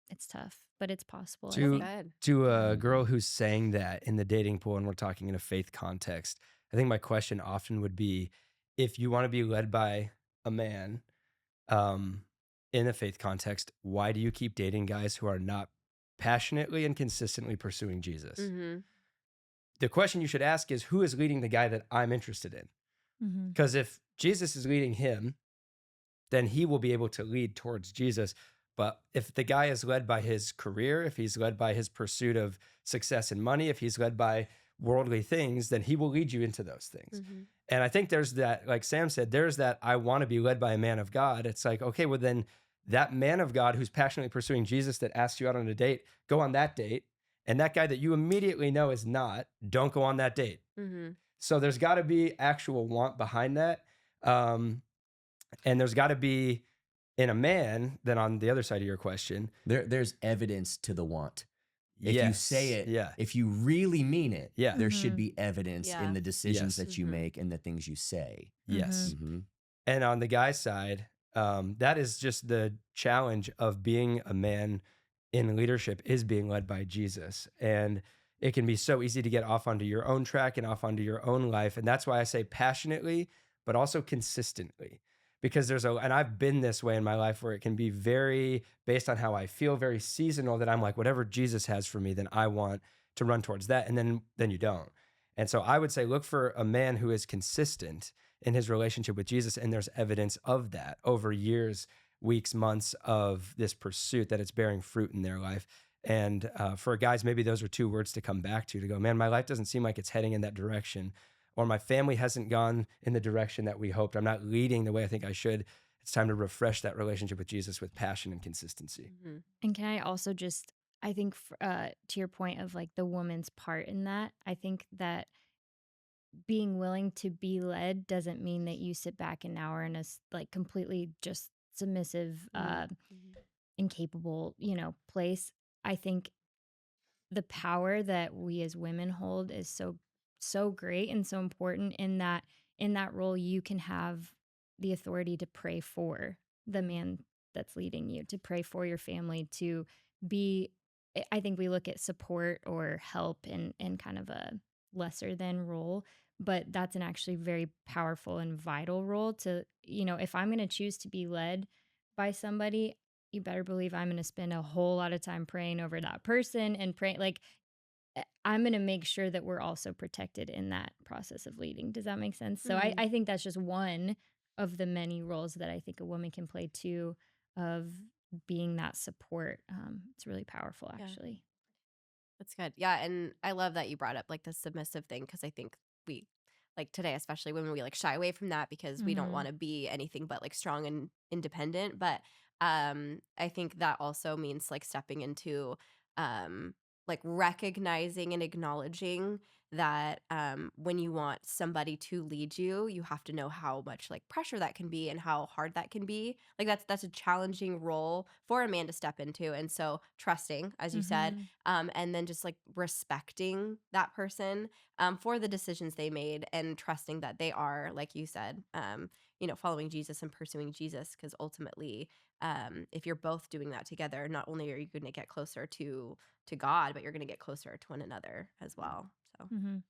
It's tough, but it's possible. I To, think. Good. to a girl who's saying that in the dating pool, and we're talking in a faith context, I think my question often would be, if you want to be led by a man in a faith context, why do you keep dating guys who are not passionately and consistently pursuing Jesus? Mm-hmm. The question you should ask is, who is leading the guy that I'm interested in? Mhm. Because if Jesus is leading him, then he will be able to lead towards Jesus. But if the guy is led by his career, if he's led by his pursuit of success and money, if he's led by worldly things, then he will lead you into those things. Mm-hmm. And I think there's that, like Sam said, there's that I want to be led by a man of God. It's like, okay, well then that man of God who's passionately pursuing Jesus that asks you out on a date, go on that date. And that guy that you immediately know is not, don't go on that date. Mm-hmm. So there's got to be actual want behind that. And there's got to be in a man, then on the other side of your question. There's evidence to the want. If you Yes. say it, Yeah. if you really mean it, Yeah. there should be evidence Yeah. in the decisions Yes. that you Mhm. make and the things you say. Yes. Mhm. And on the guy's side, that is just the challenge of being a man in leadership, is being led by Jesus. And it can be so easy to get off onto your own track and off onto your own life. And that's why I say passionately, but also consistently. Because and I've been this way in my life where it can be very based on how I feel, very seasonal, that I'm like, whatever Jesus has for me, then I want to run towards that. And then you don't. And so I would say, look for a man who is consistent in his relationship with Jesus. And there's evidence of that over years, weeks, months of this pursuit, that it's bearing fruit in their life. And for guys, maybe those are two words to come back to go, man, my life doesn't seem like it's heading in that direction, or my family hasn't gone in the direction that we hoped. I'm not leading the way I think I should. It's time to refresh that relationship with Jesus with passion and consistency. Mm-hmm. And can I also just, I think to your point of like the woman's part in that, I think that being willing to be led doesn't mean that you sit back and now are in a like completely just submissive, incapable, place. I think the power that we as women hold is so great and so important, in that role you can have the authority to pray for the man that's leading you, to pray for your family, to be, I think we look at support or help in kind of a lesser than role, but that's an actually very powerful and vital role to, if I'm going to choose to be led by somebody, you better believe I'm going to spend a whole lot of time praying over that person and praying, like, I'm going to make sure that we're also protected in that process of leading. Does that make sense? So I think that's just one of the many roles that I think a woman can play too, of being that support. It's really powerful, Yeah. actually. That's good. Yeah, and I love that you brought up like the submissive thing because I think we like today, especially when we like shy away from that because we don't Mhm. want to be anything but like strong and independent. But I think that also means like stepping into like recognizing and acknowledging that when you want somebody to lead you, you have to know how much like pressure that can be and how hard that can be. Like that's a challenging role for a man to step into. And so trusting, as you said, Mhm. and then just like respecting that person for the decisions they made and trusting that they are, like you said, following Jesus and pursuing Jesus. Because ultimately, if you're both doing that together, not only are you going to get closer to God, but you're going to get closer to one another as well. So, Mhm.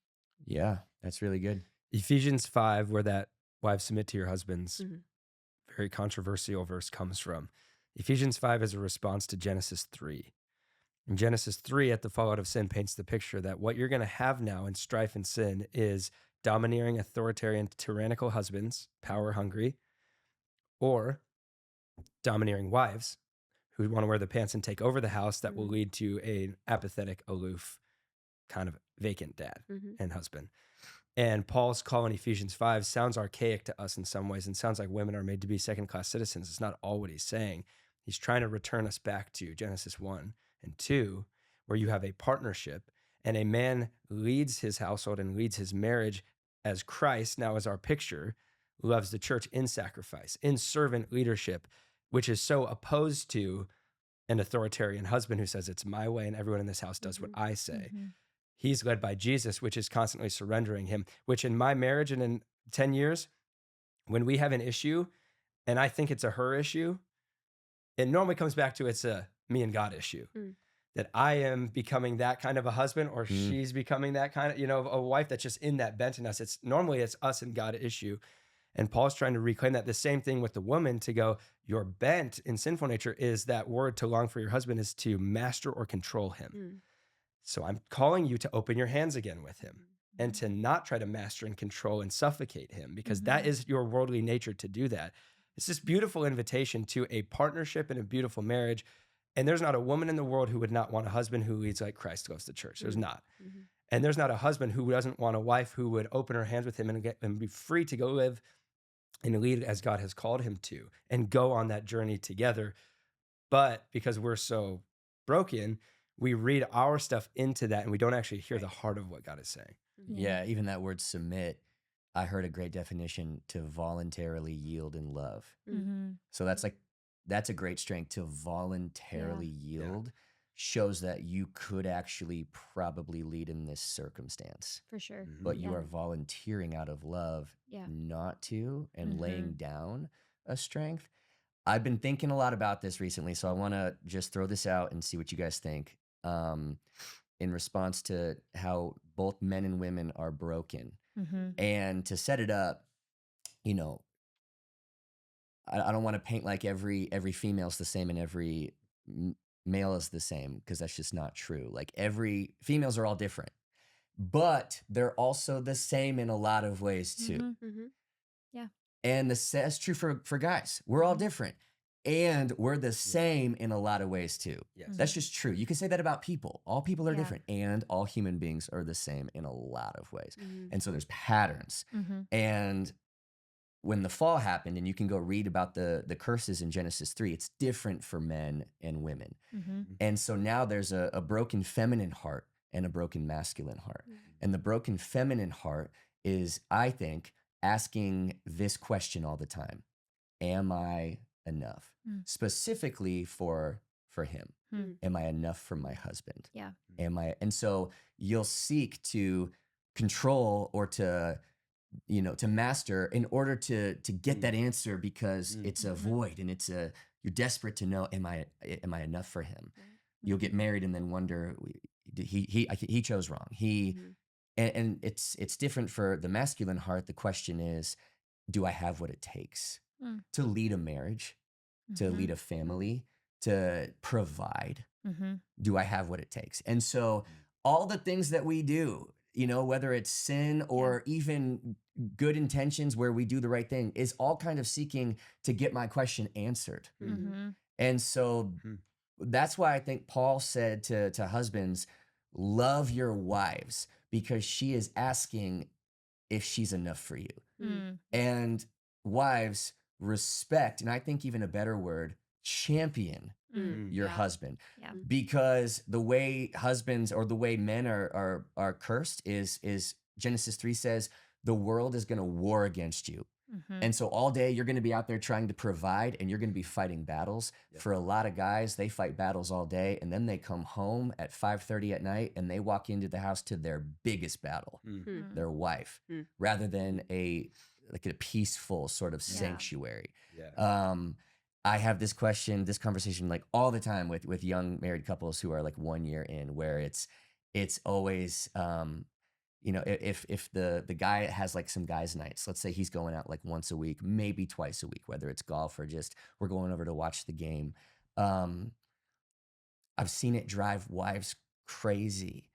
Yeah, that's really good. Ephesians 5, where that wives submit to your husbands, mhm. very controversial verse comes from. Ephesians 5 is a response to Genesis 3. In Genesis 3, at the fallout of sin, paints the picture that what you're going to have now in strife and sin is domineering, authoritarian, tyrannical husbands, power hungry, or domineering wives who want to wear the pants and take over the house that will Mhm. lead to an apathetic, aloof, kind of vacant dad Mhm. and husband. And Paul's call in Ephesians 5 sounds archaic to us in some ways and sounds like women are made to be second-class citizens. It's not all what he's saying. He's trying to return us back to Genesis 1 and 2, where you have a partnership and a man leads his household and leads his marriage as Christ, now as our picture, loves the church in sacrifice, in servant leadership, which is so opposed to an authoritarian husband who says, it's my way and everyone in this house does what Mhm. I say. Mhm. He's led by Jesus, which is constantly surrendering him, which in my marriage and in 10 years, when we have an issue and I think it's a her issue, it normally comes back to it's a me and God issue. Mm. That I am becoming that kind of a husband or Mm. she's becoming that kind of, a wife that's just in that bent in us. It's us and God issue. And Paul's trying to reclaim that. The same thing with the woman to go, your bent in sinful nature is that word to long for your husband is to master or control him. Mm. So I'm calling you to open your hands again with him and to not try to master and control and suffocate him because that is your worldly nature to do that. It's this beautiful invitation to a partnership and a beautiful marriage. And there's not a woman in the world who would not want a husband who leads like Christ loves the church. There's not. Mhm. And there's not a husband who doesn't want a wife who would open her hands with him and be free to go live and lead as God has called him to and go on that journey together. But because we're so broken, we read our stuff into that and we don't actually hear the heart of what God is saying. Yeah, even that word submit, I heard a great definition to voluntarily yield in love. Mhm. So that's a great strength to voluntarily yield shows that you could actually probably lead in this circumstance. For sure. But you Yeah. are volunteering out of love Yeah. not to and laying Mhm. down a strength. I've been thinking a lot about this recently, so I want to just throw this out and see what you guys think. In response to how both men and women are broken. Mhm. And to set it up, you know, I don't want to paint like every female's the same and every male is the same because that's just not true. Like every females are all different, but they're also the same in a lot of ways too. Mhm. Mhm. And that's true for guys. We're all Mhm. different. And we're the same in a lot of ways too. Yes. That's just true. You can say that about people. All people are Yeah. different, and all human beings are the same in a lot of ways. Mhm. And so there's patterns. Mhm. And when the fall happened, and you can go read about the curses in Genesis 3, it's different for men and women. Mhm. And so now there's a broken feminine heart and a broken masculine heart. And the broken feminine heart is, I think, asking this question all the time. Am I enough? Mm. Specifically for him. Mm. Am I enough for my husband? Yeah. And so you'll seek to control or to master in order to get that answer because it's a void and you're desperate to know, am I enough for him? You'll get married and then wonder, he chose wrong. And it's different for the masculine heart. The question is, do I have what it takes Mm. to lead a marriage, to lead a family, to provide? Mhm. Do I have what it takes? And so all the things that we do, whether it's sin or even good intentions where we do the right thing, is all kind of seeking to get my question answered. Mhm. And so that's why I think Paul said to husbands, love your wives because she is asking if she's enough for you. Mm. And wives, respect, and I think even a better word, champion Mm. your Yeah. husband. Yeah. Because the way husbands or the way men are cursed is Genesis 3 says the world is going to war against you. Mhm. And so all day you're going to be out there trying to provide, and you're going to be fighting battles. Yep. For a lot of guys, they fight battles all day, and then they come home at 5:30 at night and they walk into the house to their biggest battle, Mm. their wife, Mm. rather than a peaceful sort of Yeah. sanctuary. Yeah. I have this conversation like all the time with young married couples who are like 1 year in, where it's always, if the guy has like some guys' nights, let's say he's going out like once a week, maybe twice a week, whether it's golf or just we're going over to watch the game. I've seen it drive wives crazy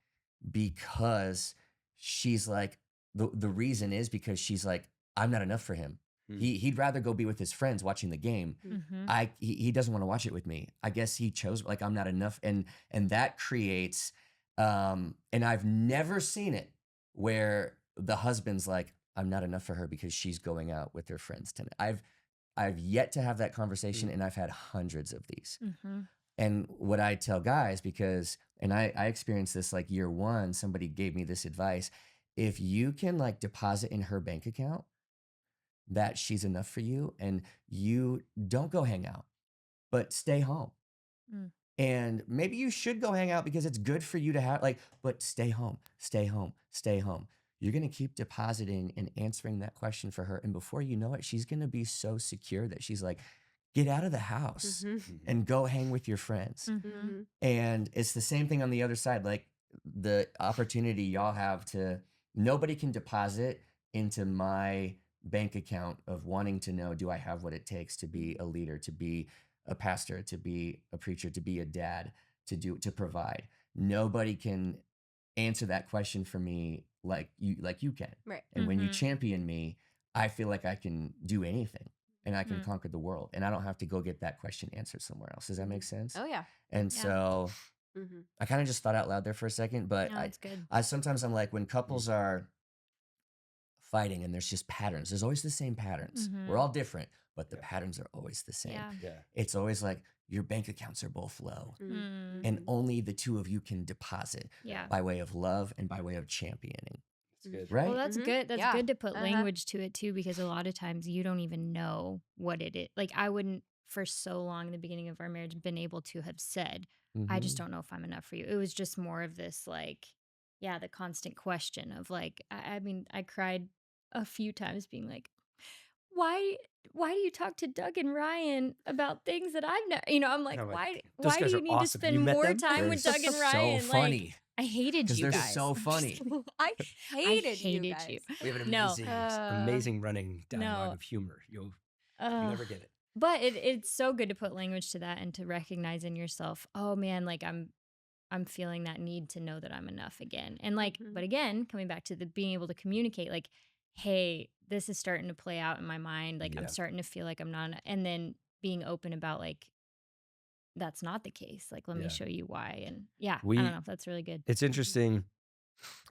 because she's like, the reason is because she's like, I'm not enough for him. He'd rather go be with his friends watching the game. Mhm. He doesn't want to watch it with me. I guess he chose like I'm not enough, and that creates and I've never seen it where the husband's like, I'm not enough for her because she's going out with her friends tonight. I've yet to have that conversation, and I've had hundreds of these. Mhm. And what I tell guys, and I experienced this like year one, somebody gave me this advice. If you can like deposit in her bank account that she's enough for you, and you don't go hang out, but stay home. Mm. And maybe you should go hang out because it's good for you to have but stay home, stay home, stay home. You're going to keep depositing and answering that question for her. And before you know it, she's going to be so secure that she's like, get out of the house and go hang with your friends. Mhm. And it's the same thing on the other side. Like the opportunity y'all have nobody can deposit into my bank account of wanting to know, do I have what it takes to be a leader, to be a pastor, to be a preacher, to be a dad, to provide. Nobody can answer that question for me like you can. Right. And when you Mhm. champion me, I feel like I can do anything and I can conquer the world, and I don't have to go get that question answered somewhere else. Does that make sense? Oh yeah. And Yeah. so I kind of just thought out loud there for a second, but No, that's good. I sometimes I'm like, when couples are fighting and there's just patterns, there's always the same patterns. We're all different, but the patterns are always the same. Yeah. Yeah. It's always like your bank accounts are both low, Mm. and only the two of you can deposit Yeah. by way of love and by way of championing. That's good. Right? Well, that's good. That's Yeah. good to put Uh-huh. language to it too, because a lot of times you don't even know what it is. Like I wouldn't for so long in the beginning of our marriage been able to have said, I just don't know if I'm enough for you. It was just more of this like, yeah, the constant question of like, I mean, I cried a few times being like, why do you talk to Doug and Ryan about things that I've never, I'm like, I'm like, why those do guys you are need to awesome. spend You met more them? time with They're Doug and Ryan? so Like, funny I hated because you they're guys. so funny. I hated, hated you. Guys. you. We have an No. amazing, amazing running dialogue No. of humor. You'll Ugh. never get it. But it's so good to put language to that and to recognize in yourself, oh man, like I'm feeling that need to know that I'm enough again. And like, but again, coming back to the being able to communicate, like, hey, this is starting to play out in my mind. Like I'm Yeah. starting to feel like I'm not, and then being open about like, that's not the case. Like, let me Yeah. show you why. And yeah, I We- don't know. That's really good. It's interesting.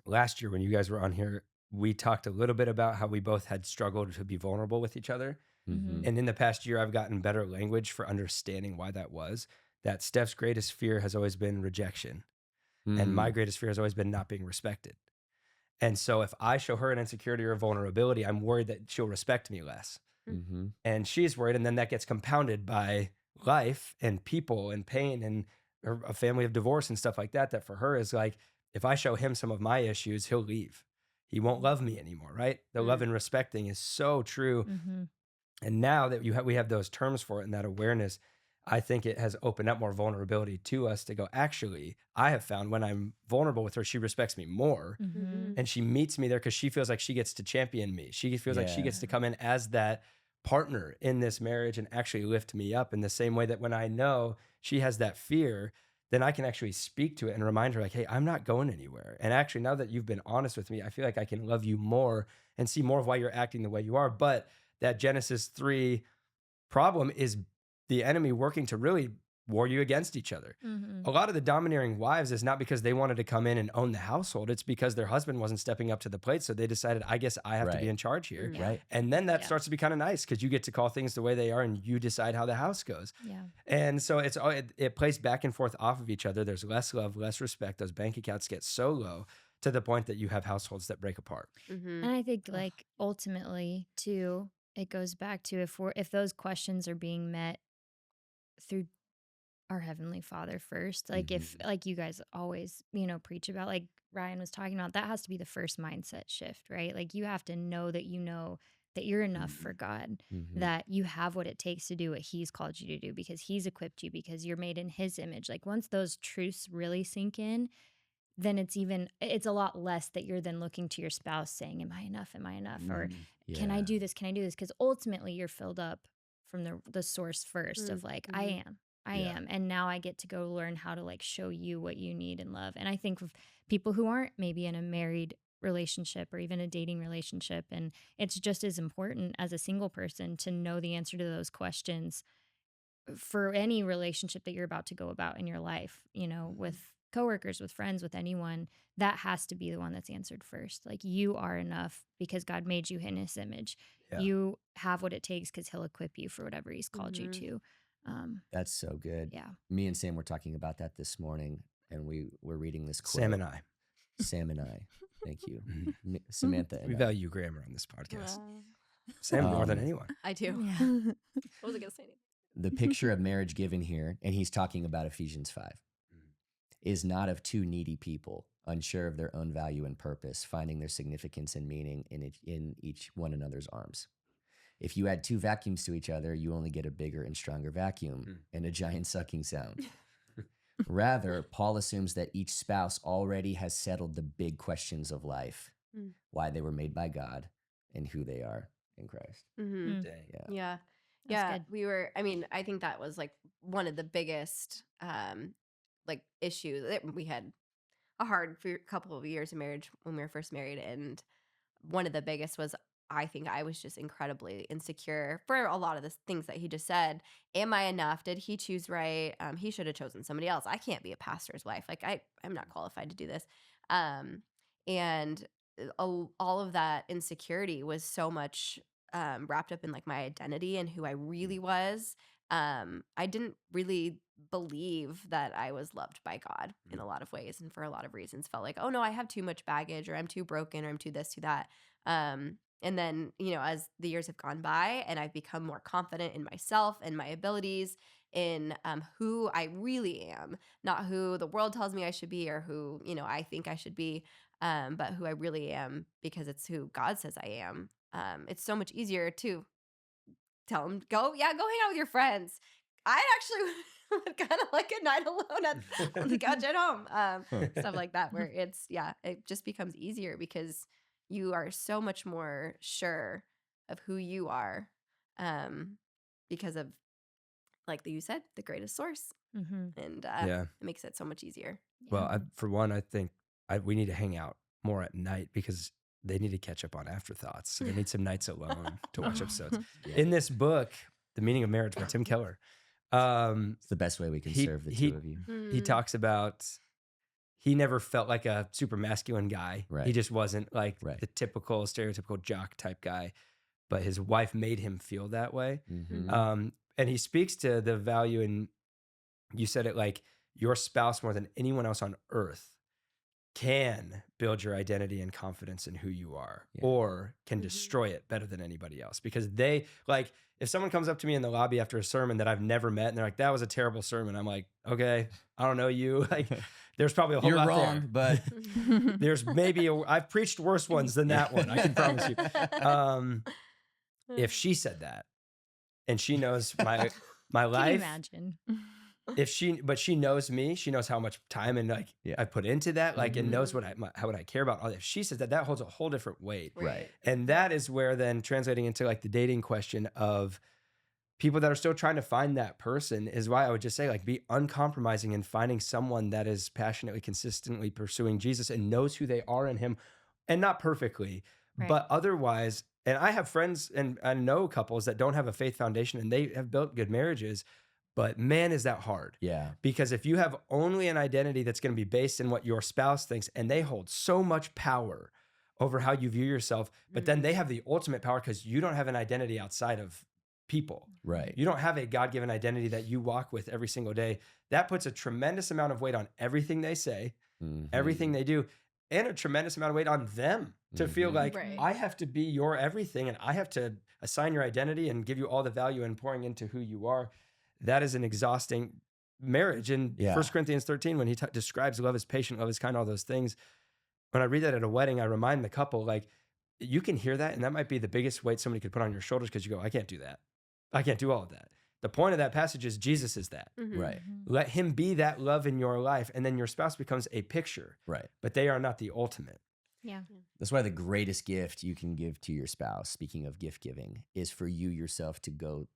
Last year, when you guys were on here, we talked a little bit about how we both had struggled to be vulnerable with each other. Mhm. And in the past year, I've gotten better language for understanding why that was. That Stef's greatest fear has always been rejection. And my greatest fear has always been not being respected. And so if I show her an insecurity or a vulnerability, I'm worried that she'll respect me less. And she's worried. And then that gets compounded by life and people and pain and a family of divorce and stuff like that. That for her is like, if I show him some of my issues, he'll leave. He won't love me anymore, right? The love and respecting is so true. Mhm. And now that we have those terms for it and that awareness, I think it has opened up more vulnerability to us to go, actually, I have found when I'm vulnerable with her, she respects me more. Mhm. And she meets me there because she feels like she gets to champion me. She feels like she Yeah. gets to come in as that partner in this marriage and actually lift me up in the same way that when I know she has that fear, then I can actually speak to it and remind her like, hey, I'm not going anywhere. And actually, now that you've been honest with me, I feel like I can love you more and see more of why you're acting the way you are. But that Genesis 3 problem is the enemy working to really war you against each other. Mhm. A lot of the domineering wives is not because they wanted to come in and own the household. It's because their husband wasn't stepping up to the plate. So they decided, I guess I have to be Right. in charge here. Mm. Yeah. Right. And then that Yeah. starts to be kind of nice because you get to call things the way they are and you decide how the house goes. Yeah. And so it plays back and forth off of each other. There's less love, less respect. Those bank accounts get so low to the point that you have households that break apart. Mhm. And I think Ugh. like ultimately too, it goes back to if those questions are being met through our Heavenly Father first, like if like you guys always, preach about, like Ryan was talking about, that has to be the first mindset shift, right? Like you have to know that you're enough for God, Mhm. that you have what it takes to do what He's called you to do because He's equipped you, because you're made in His image. Like once those truths really sink in, then it's a lot less that you're then looking to your spouse saying, am I enough? Am I enough? Or can I Yeah. do this? Can I do this? Because ultimately you're filled up from the source first of like, I Yeah. am. And now I get to go learn how to like show you what you need and love. And I think of people who aren't maybe in a married relationship or even a dating relationship, and it's just as important as a single person to know the answer to those questions for any relationship that you're about to go about in your life, with coworkers, with friends, with anyone. That has to be the one that's answered first. Like you are enough because God made you in His image. Yeah. You have what it takes because He'll equip you for whatever He's called you to. That's so good. Yeah. Me and Sam were talking about that this morning, and we were reading this quote. Sam and I. Sam and I. Thank you. Samantha and We I. value grammar on this podcast. Wow. Sam more than Um, anyone. I do. Yeah. What was I gonna say? The picture of marriage given here, and he's talking about Ephesians 5, is not of two needy people, unsure of their own value and purpose, finding their significance and meaning in each one another's arms. If you add two vacuums to each other, you only get a bigger and stronger vacuum and a giant sucking sound. Rather, Paul assumes that each spouse already has settled the big questions of life, why they were made by God, and who they are in Christ. Mm-hmm. Dang. Yeah. Yeah. That's Yeah. good. I think that was like one of the biggest like issues. We had a hard couple of years of marriage when we were first married, and one of the biggest was, I think I was just incredibly insecure for a lot of the things that he just said. Am I enough? Did he choose right? He should have chosen somebody else. I can't be a pastor's wife. Like I'm not qualified to do this. And all of that insecurity was so much wrapped up in like my identity and who I really was. I didn't really believe that I was loved by God in a lot of ways, and for a lot of reasons felt like, oh no, I have too much baggage, or I'm too broken, or I'm too this, too that. And then, as the years have gone by and I've become more confident in myself and my abilities, in who I really am, not who the world tells me I should be or who, I think I should be, but who I really am because it's who God says I am. It's so much easier to tell him, go hang out with your friends. I actually would kind of like a night alone on the couch at home, stuff like that, where it just becomes easier because you are so much more sure of who you are, because of, like you said, the greatest source, Mm-hmm. and Yeah. it makes it so much easier. Well, for one, I think we need to hang out more at night because they need to catch up on Afterthoughts. So they need some nights alone to watch episodes. Yeah. In this book, The Meaning of Marriage by Tim Keller, It's the best way we can serve the two of you. he talks about he never felt like a super masculine guy. Right. He just wasn't like Right. the typical stereotypical jock type guy, but his wife made him feel that way. Mhm. And he speaks to the value in, you said it, like your spouse more than anyone else on earth can build your identity and confidence in who you are, Yeah. or can destroy it better than anybody else. Because they, like, if someone comes up to me in the lobby after a sermon that I've never met and they're like, that was a terrible sermon, I'm like, okay, I don't know you. Like, there's probably a whole You're lot wrong, but there. There's maybe I've preached worse ones than that one, I can promise you. If she said that and she knows my Can you life, imagine? but she knows me, she knows how much time and like Yeah. I put into that, like, and knows what I care about. If she says that holds a whole different weight. right. And that is where then translating into like the dating question of people that are still trying to find that person is why I would just say, like, be uncompromising in finding someone that is passionately, consistently pursuing Jesus and knows who they are in him, and not perfectly, Right. but otherwise. And I have friends and I know couples that don't have a faith foundation and they have built good marriages, But man, is that hard. Yeah. Because if you have only an identity that's going to be based in what your spouse thinks, and they hold so much power over how you view yourself, but then they have the ultimate power because you don't have an identity outside of people. Right. You don't have a God-given identity that you walk with every single day. That puts a tremendous amount of weight on everything they say, everything they do, and a tremendous amount of weight on them to feel like Right. I have to be your everything and I have to assign your identity and give you all the value and pouring into who you are. That is an exhausting marriage. In 1 Corinthians 13, when he describes love is patient, love is kind, all those things, when I read that at a wedding, I remind the couple, like, you can hear that, and that might be the biggest weight somebody could put on your shoulders because you go, I can't do that. I can't do all of that. The point of that passage is Jesus is that. Right. Let him be that love in your life, and then your spouse becomes a picture. Right. But they are not the ultimate. Yeah. That's why the greatest gift you can give to your spouse, speaking of gift giving, is for you yourself to go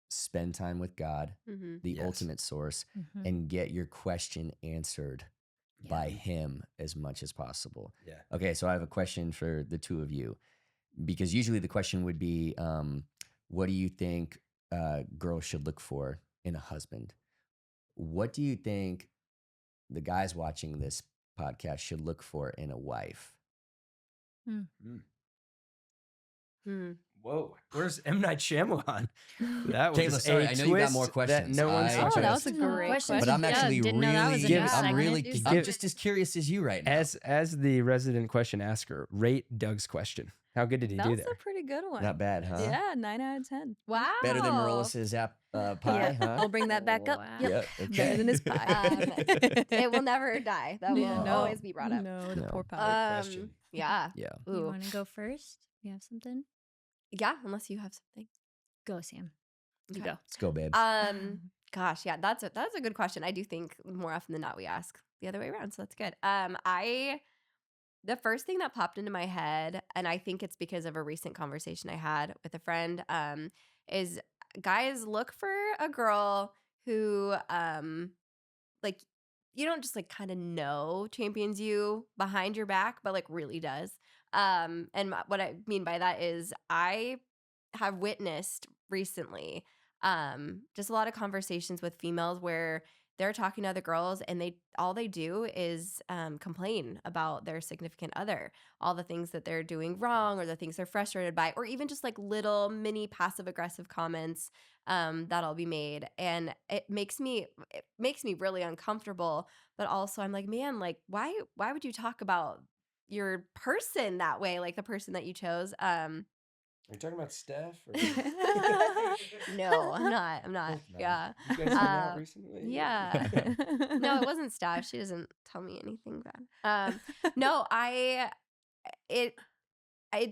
spend time with God, the ultimate source, and get your question answered by him as much as possible. Yeah. Okay, so I have a question for the two of you, because usually the question would be, what do you think girls should look for in a husband? What do you think the guys watching this podcast should look for in a wife? Whoa, where's M. Night Shyamalan? That was Kayla, sorry, a I know you got twist more that questions. no one I saw. Oh, that was just- a great question. But I'm actually Didn't know that was a really, new I'm segment. really, Do I'm something. just as curious as you right now. As the resident question asker, rate Doug's question. How good did he That do was there? a pretty good one. Not bad, huh? Yeah, 9 out of 10. Wow. Better than Marilys's pie, Yeah, huh? I'll bring that back up. Wow. Yep. Yep, okay. Better than his pie. It will never die. That will always be brought up. No, the No. poor pie. question. Yeah. Yeah. You Ooh. want to go first? You have something? Yeah, unless you have something. Go, Sam. You Okay. go. Let's go, babe. Gosh, yeah, that's a good question. I do think more often than not we ask the other way around, so that's good. The first thing that popped into my head, and I think it's because of a recent conversation I had with a friend, is guys, look for a girl who like you don't just like kind of know champions you behind your back, but like really does. What I mean by that is I have witnessed recently just a lot of conversations with females where they're talking to other girls and all they do is complain about their significant other, all the things that they're doing wrong or the things they're frustrated by, or even just like little mini passive aggressive comments that'll be made, and it makes me really uncomfortable. But also I'm like, man, like why would you talk about your person that way, like the person that you chose? Are you talking about Stef? No, I'm not. No. Yeah. You guys hung out recently? Yeah. No, it wasn't Steph. She doesn't tell me anything bad. No, it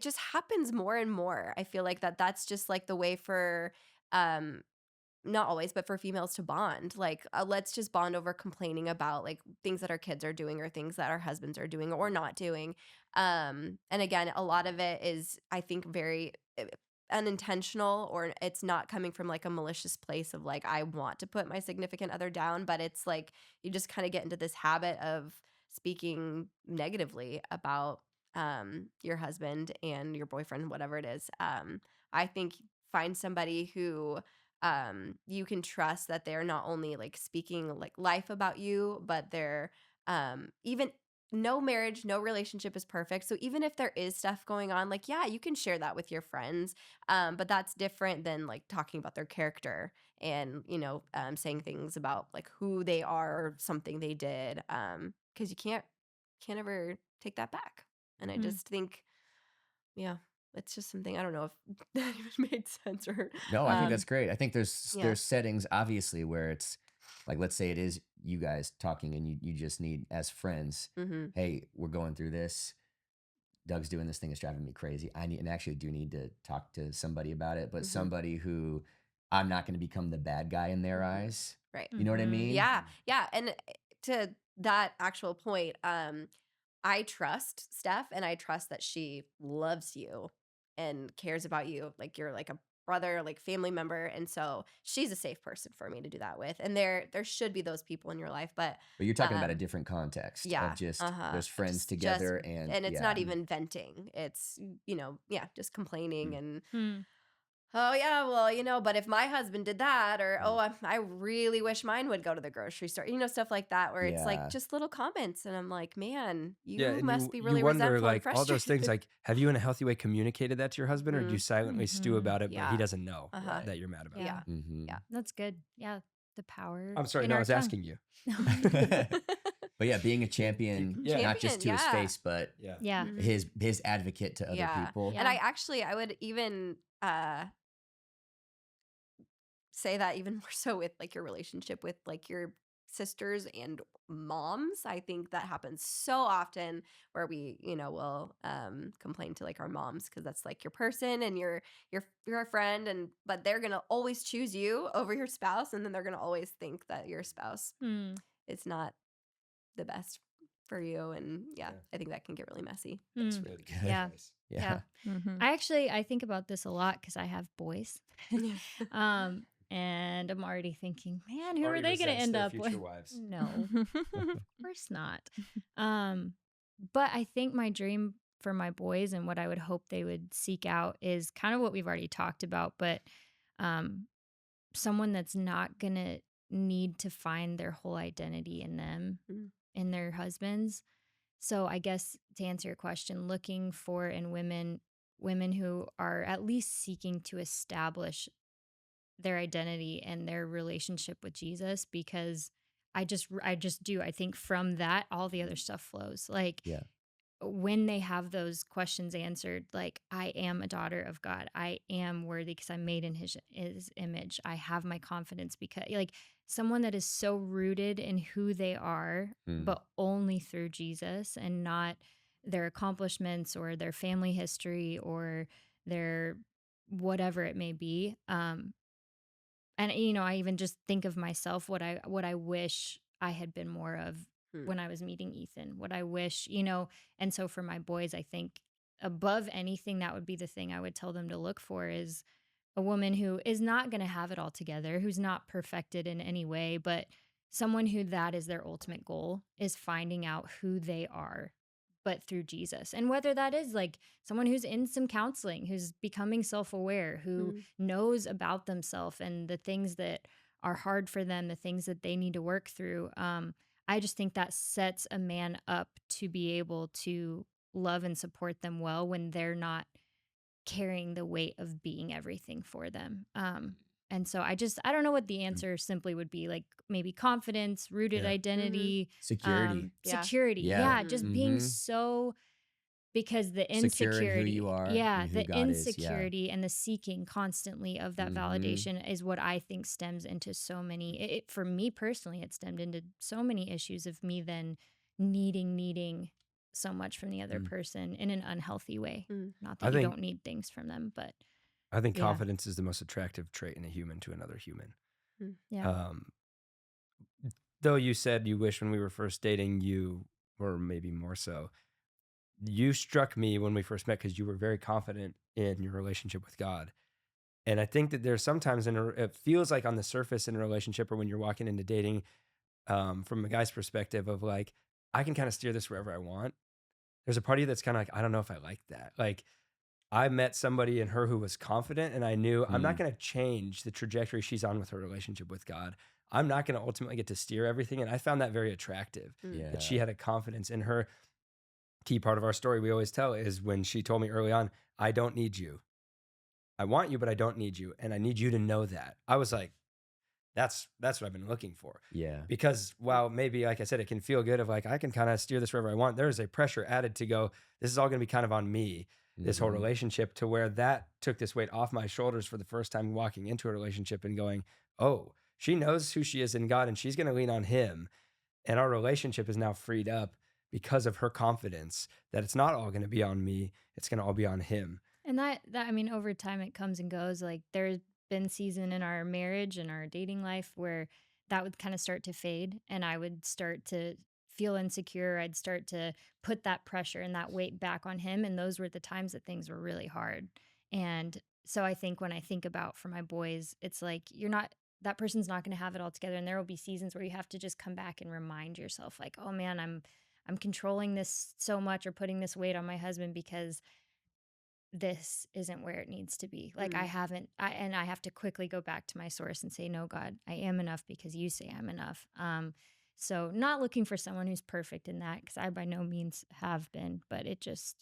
just happens more and more. I feel like that's just like the way for not always, but for females to bond. Like, let's just bond over complaining about like things that our kids are doing or things that our husbands are doing or not doing. And again, a lot of it is, I think, very unintentional, or it's not coming from like a malicious place of like, I want to put my significant other down, but it's like you just kind of get into this habit of speaking negatively about your husband and your boyfriend, whatever it is. I think find somebody who you can trust that they're not only like speaking like life about you, but they're even no marriage, no relationship is perfect. So even if there is stuff going on, like, yeah, you can share that with your friends. But that's different than like talking about their character and, saying things about like who they are or something they did. Cause you can't ever take that back. And I just think, yeah, it's just something, I don't know if that even made sense or. No, I think that's great. I think there's yeah. settings obviously where it's like, let's say it is you guys talking and you just need as friends, hey, we're going through this. Doug's doing this thing, it's driving me crazy. I actually do need to talk to somebody about it, but somebody who I'm not going to become the bad guy in their eyes. Right. You know what I mean? Yeah. Yeah. And to that actual point, I trust Steph and I trust that she loves you and cares about you. Like you're like a brother, like family member. And so she's a safe person for me to do that with. And there should be those people in your life, but you're talking about a different context yeah, of just uh-huh. there's friends Just- together and it's not even venting. It's, just complaining and oh yeah, well, but if my husband did that, or oh, I really wish mine would go to the grocery store, stuff like that, where it's like Yeah. just little comments, and I'm like, man, Yeah, you and must be you really wonder resentful and like all those things. frustrated. Like, have you in a healthy way communicated that to your husband, or do you silently stew Mhm. about it, but he Yeah. doesn't know Uh-huh. that you're mad about Yeah. it? Mm-hmm. Yeah. That's good. Yeah. The power. I'm sorry, in no, I our was tongue. asking you. But yeah, being a champion, Yeah. not just to his yeah. face, but Yeah. Yeah. Mhm. his advocate to other Yeah. people. Yeah. And I would even say that even more so with like your relationship with like your sisters and moms. I think that happens so often where we, will complain to like our moms because that's like your person and you're a friend, and but they're gonna always choose you over your spouse, and then they're gonna always think that your spouse Hmm. is not the best for you. And Yeah. I think that can get really messy. That's Hmm. really good. Yeah. advice. Yeah. Mhm. I think about this a lot because I have boys. And I'm already thinking, man, who Already are they going to resents end their up with? future wives. No, of course not. But I think my dream for my boys and what I would hope they would seek out is kind of what we've already talked about, but um, someone that's not going to need to find their whole identity in them, Mm. in their husbands. So I guess to answer your question, looking for in women who are at least seeking to establish their identity and their relationship with Jesus, because I just do. I think from that all the other stuff flows. Like Yeah. when they have those questions answered, like I am a daughter of God. I am worthy because I'm made in his image. I have my confidence because like someone that is so rooted in who they are, Mm. but only through Jesus and not their accomplishments or their family history or their whatever it may be. And I even just think of myself what I wish I had been more of Hmm. when I was meeting Ethan. What I wish, and so for my boys, I think above anything that would be the thing I would tell them to look for is a woman who is not going to have it all together, who's not perfected in any way, but someone who that is their ultimate goal is finding out who they are, but through Jesus. And whether that is like someone who's in some counseling, who's becoming self aware, who Mm. knows about themselves and the things that are hard for them, the things that they need to work through. I just think that sets a man up to be able to love and support them well when they're not carrying the weight of being everything for them. And so I don't know what the answer simply would be, like maybe confidence, rooted Yeah. identity, Security. Yeah. security. Yeah. Yeah, just being Mhm. so, because the Secure in who insecurity, you are yeah, and who the God is, yeah. insecurity and the seeking constantly of that Mhm. validation is what I think stems into so many. For me personally, it stemmed into so many issues of me then needing so much from the other Mm. person in an unhealthy way. Mm. Not I that you think- don't need things from them, but I think Yeah. confidence is the most attractive trait in a human to another human. yeah. Though you said you wish when we were first dating you, or maybe more so, you struck me when we first met because you were very confident in your relationship with God. And I think that there's sometimes it feels like on the surface in a relationship or when you're walking into dating, from a guy's perspective of like, I can kind of steer this wherever I want. There's a part of you that's kind of like, I don't know if I like that. Like I met somebody in her who was confident and I knew I'm not going to change the trajectory she's on with her relationship with God. I'm not going to ultimately get to steer everything. And I found that very attractive Mm. that she had a confidence in her. Key part of our story we always tell is when she told me early on, I don't need you. I want you, but I don't need you. And I need you to know that. I was like, that's what I've been looking for. Yeah. Because while maybe, like I said, it can feel good of like, I can kind of steer this wherever I want. There is a pressure added to go, this is all going to be kind of on me, this whole Mhm. relationship, to where that took this weight off my shoulders for the first time walking into a relationship and going, oh, she knows who she is in God and she's going to lean on him. And our relationship is now freed up because of her confidence that it's not all going to be on me. It's going to all be on him. And that I mean, over time it comes and goes. Like there's been season in our marriage and our dating life where that would kind of start to fade and I would start to feel insecure. I'd start to put that pressure and that weight back on him. And those were the times that things were really hard. And so I think when I think about for my boys, it's like that person's not going to have it all together. And there will be seasons where you have to just come back and remind yourself like, oh man, I'm controlling this so much or putting this weight on my husband because this isn't where it needs to be. Like Mm. I have to quickly go back to my source and say, no, God, I am enough because you say I'm enough. So not looking for someone who's perfect in that, because I by no means have been, but it just,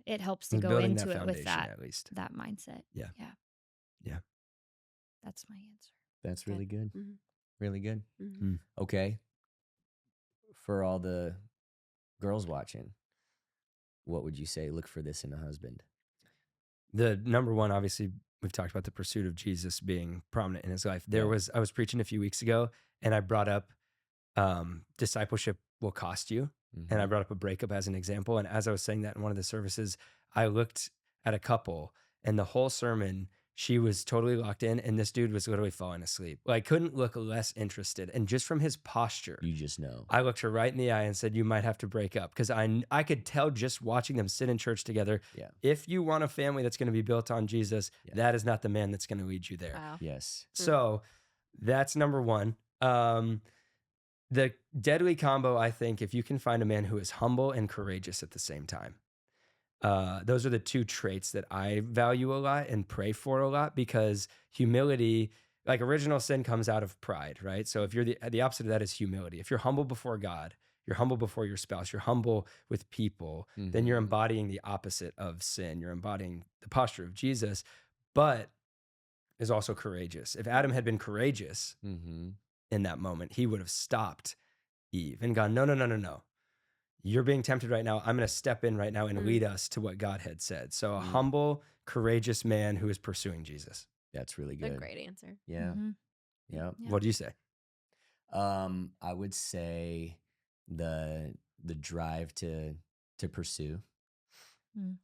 it helps to We're go building into that it with foundation that, at least. that mindset. Yeah. Yeah. Yeah. That's my answer. That's Good. really good. Mhm. Really good. Mhm. Okay. For all the girls watching, what would you say? Look for this in a husband. The number one, obviously, we've talked about the pursuit of Jesus being prominent in his life. I was preaching a few weeks ago, and I brought up discipleship will cost you. And I brought up a breakup as an example. And as I was saying that in one of the services, I looked at a couple, and the whole sermon, she was totally locked in, and this dude was literally falling asleep. Like, couldn't look less interested. And just from his posture, You just know. I looked her right in the eye and said, you might have to break up. Because I could tell just watching them sit in church together, Yeah. if you want a family that's going to be built on Jesus, Yeah. that is not the man that's going to lead you there. Wow. Yes. So that's number one. The deadly combo, I think, if you can find a man who is humble and courageous at the same time. Those are the two traits that I value a lot and pray for a lot, because humility, like original sin, comes out of pride, right? So if you're the opposite of that is humility. If you're humble before God, you're humble before your spouse, you're humble with people, then you're embodying the opposite of sin. You're embodying the posture of Jesus, but is also courageous. If Adam had been courageous in that moment, he would have stopped Eve and gone, no. You're being tempted right now. I'm going to step in right now and lead us to what God had said. So a humble, courageous man who is pursuing Jesus. That's really A good. great answer. Yeah. Mhm. Yeah. Yeah. What do you say? I would say the drive to pursue. Mm.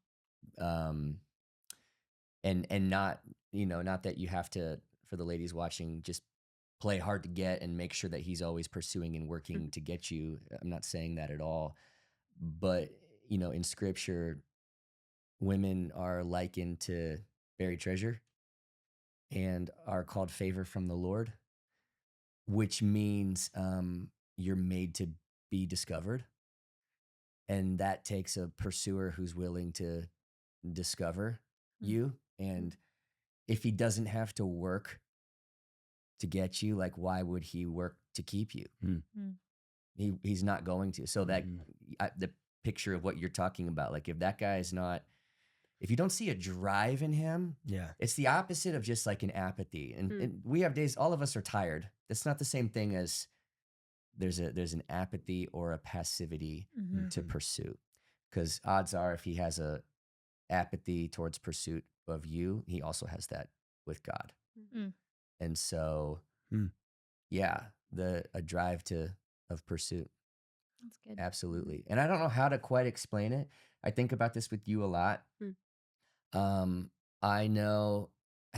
And not, not that you have to, for the ladies watching, just play hard to get and make sure that he's always pursuing and working to get you. I'm not saying that at all. But, in scripture, women are likened to buried treasure and are called favor from the Lord, which means you're made to be discovered. And that takes a pursuer who's willing to discover you. And if he doesn't have to work to get you, like, why would he work to keep you? He's not going to. So that the picture of what you're talking about, like, if that guy is not, if you don't see a drive in him, it's the opposite of just like an apathy. And we have days, all of us are tired. That's not the same thing as there's an apathy or a passivity to pursue. Because odds are, if he has a apathy towards pursuit of you, he also has that with God. And so, a drive of pursuit. That's good. Absolutely. And I don't know how to quite explain it. I think about this with you a lot. I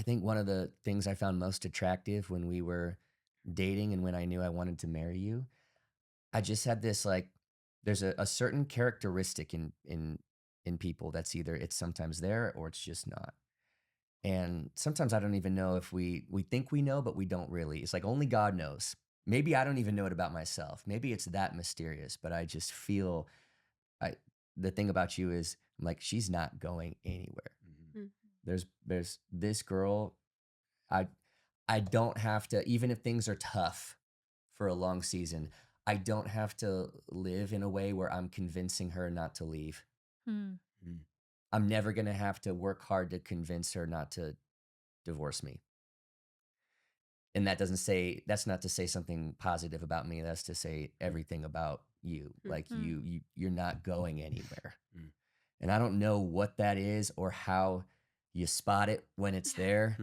think one of the things I found most attractive when we were dating and when I knew I wanted to marry you, I just had this, like, there's a certain characteristic in people that's either it's sometimes there or it's just not. And sometimes I don't even know if we think we know, but we don't really. It's like only God knows. Maybe I don't even know it about myself. Maybe it's that mysterious, but I just feel the thing about you is, I'm like, she's not going anywhere. There's this girl, I don't have to, even if things are tough for a long season, I don't have to live in a way where I'm convincing her not to leave. I'm never going to have to work hard to convince her not to divorce me. And that's not to say something positive about me. That's to say everything about you. Like you're not going anywhere. And I don't know what that is or how you spot it when it's there.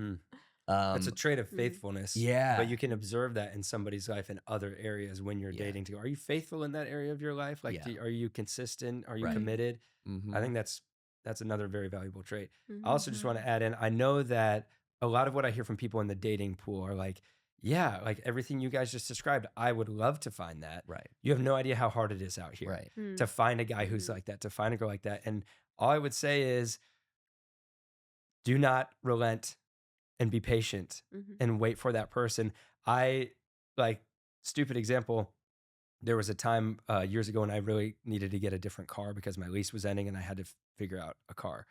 It's a trait of faithfulness. Yeah. But you can observe that in somebody's life in other areas when you're dating. Are you faithful in that area of your life? Like, are you consistent? Are you committed? I think that's another very valuable trait. I also just want to add in, I know that a lot of what I hear from people in the dating pool are like, yeah, like everything you guys just described, I would love to find that. Right. You have no idea how hard it is out here to find a guy who's like that, to find a girl like that. And all I would say is, do not relent and be patient and wait for that person. Stupid example, there was a time years ago when I really needed to get a different car because my lease was ending and I had to figure out a car.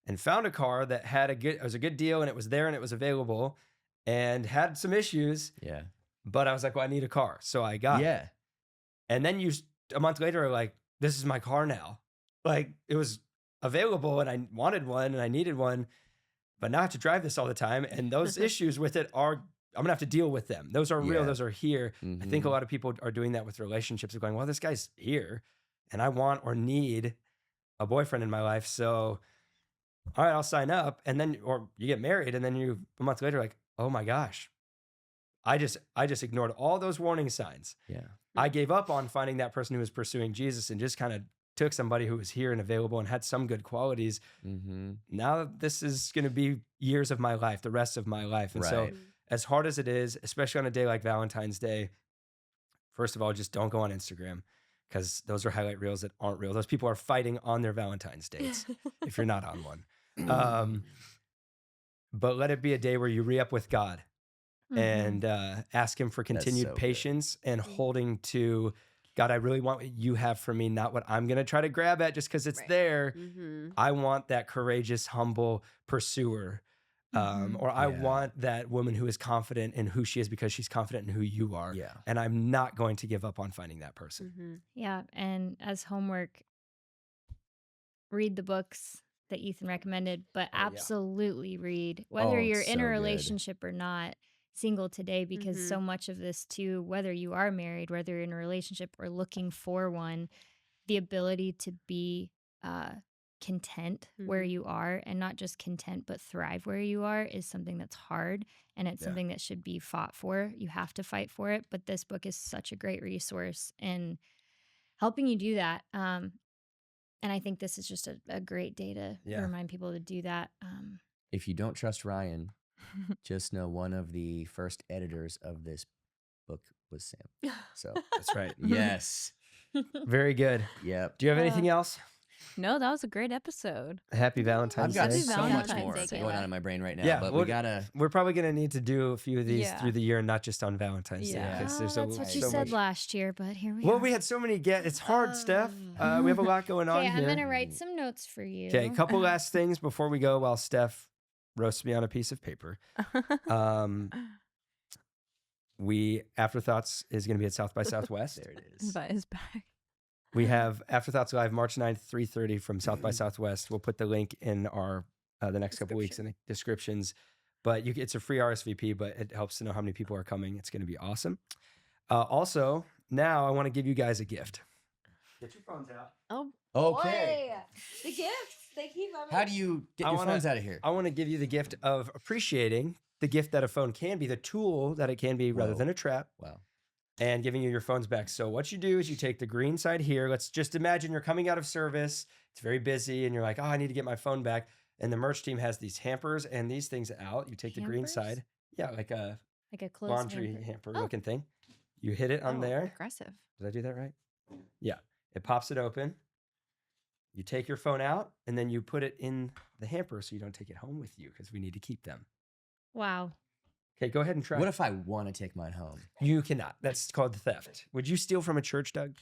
and found a car that it was a good deal and it was there and it was available and had some issues. Yeah. But I was like, well, I need a car. So I got it. Yeah. And then a month later are like, this is my car now. Like it was available and I wanted one and I needed one, but now I have to drive this all the time. And those issues with it I'm going to have to deal with them. Those are real. Yeah. Those are here. I think a lot of people are doing that with relationships. They're going, well, this guy's here and I want or need a boyfriend in my life. So, all right, I'll sign up. And then, or you get married and then a month later, like, oh my gosh, I just ignored all those warning signs. Yeah. I gave up on finding that person who was pursuing Jesus and just kind of took somebody who was here and available and had some good qualities. Now this is going to be years of my life, the rest of my life. And so as hard as it is, especially on a day like Valentine's Day, first of all, just don't go on Instagram because those are highlight reels that aren't real. Those people are fighting on their Valentine's dates if you're not on one. But let it be a day where you re-up with God and ask him for continued so patience and holding to, God, I really want what you have for me, not what I'm going to try to grab at just because it's there. I want that courageous, humble pursuer. Or I want that woman who is confident in who she is because she's confident in who you are. Yeah. And I'm not going to give up on finding that person. Yeah. And as homework, read the books that Ethan recommended, but absolutely read, whether you're in a relationship or not, Single Today, because so much of this too, whether you are married, whether you're in a relationship or looking for one, the ability to be content where you are, and not just content, but thrive where you are, is something that's hard, and it's something that should be fought for. You have to fight for it, but this book is such a great resource in helping you do that. And I think this is just a great day to remind people to do that. If you don't trust Ryan, just know one of the first editors of this book was Sam. So That's right. yes. Very good. Yep. Do you have anything else? No, that was a great episode. Happy Valentine's I've got Day. so Valentine's much more Day, going Kayla. on in my brain right now, Yeah, but we'll- we gotta. We're probably going to need to do a few of these Yeah. through the year, not just on Valentine's Day. Yeah. 'Cause there's That's what you so said much. last year, but here we Well, are. we had so many It's hard, Steph. We have a lot going on Okay, here. I'm going to write some notes for you. Okay, a couple last things before we go while Steph roasts me on a piece of paper. Afterthoughts is going to be at South by Southwest. There it is. But his back. We have Afterthoughts Live March 9th, 3:30 from South by Southwest. We'll put the link in our the next couple weeks in the descriptions. But it's a free RSVP, but it helps to know how many people are coming. It's going to be awesome. Also, now I want to give you guys a gift. Get your phones out. Oh, Okay. boy. The gifts, they keep on. How do you get your phones out of here? I want to give you the gift of appreciating the gift that a phone can be, the tool that it can be rather Whoa. than a trap. Wow. And giving you your phones back. So what you do is you take the green side here. Let's just imagine you're coming out of service. It's very busy and you're like, oh, I need to get my phone back. And the merch team has these hampers and these things out. You take the green Hampers? side. Yeah, like a Like a closed laundry hamper. hamper looking thing. You hit it on there. Aggressive. Did I do that right? Yeah. It pops it open. You take your phone out and then you put it in the hamper so you don't take it home with you because we need to keep them. Wow. Okay, go ahead and try. What if I want to take mine home? You cannot. That's called theft. Would you steal from a church, Doug?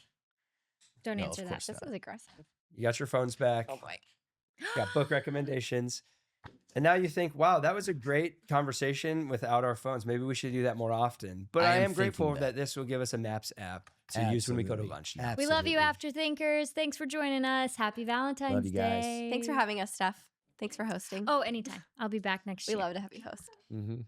Don't No, answer of that. course This not. is aggressive. You got your phones back. Oh boy. Got book recommendations. And now you think, wow, that was a great conversation without our phones. Maybe we should do that more often. But I am grateful thinking that this will give us a Maps app to use when we go to Absolutely. lunch now. We love you, Absolutely. Afterthinkers. Thanks for joining us. Happy Valentine's you guys. Day. Thanks for having us, Steph. Thanks for hosting. Oh, anytime. I'll be back next We year. love to have you host. Mhm.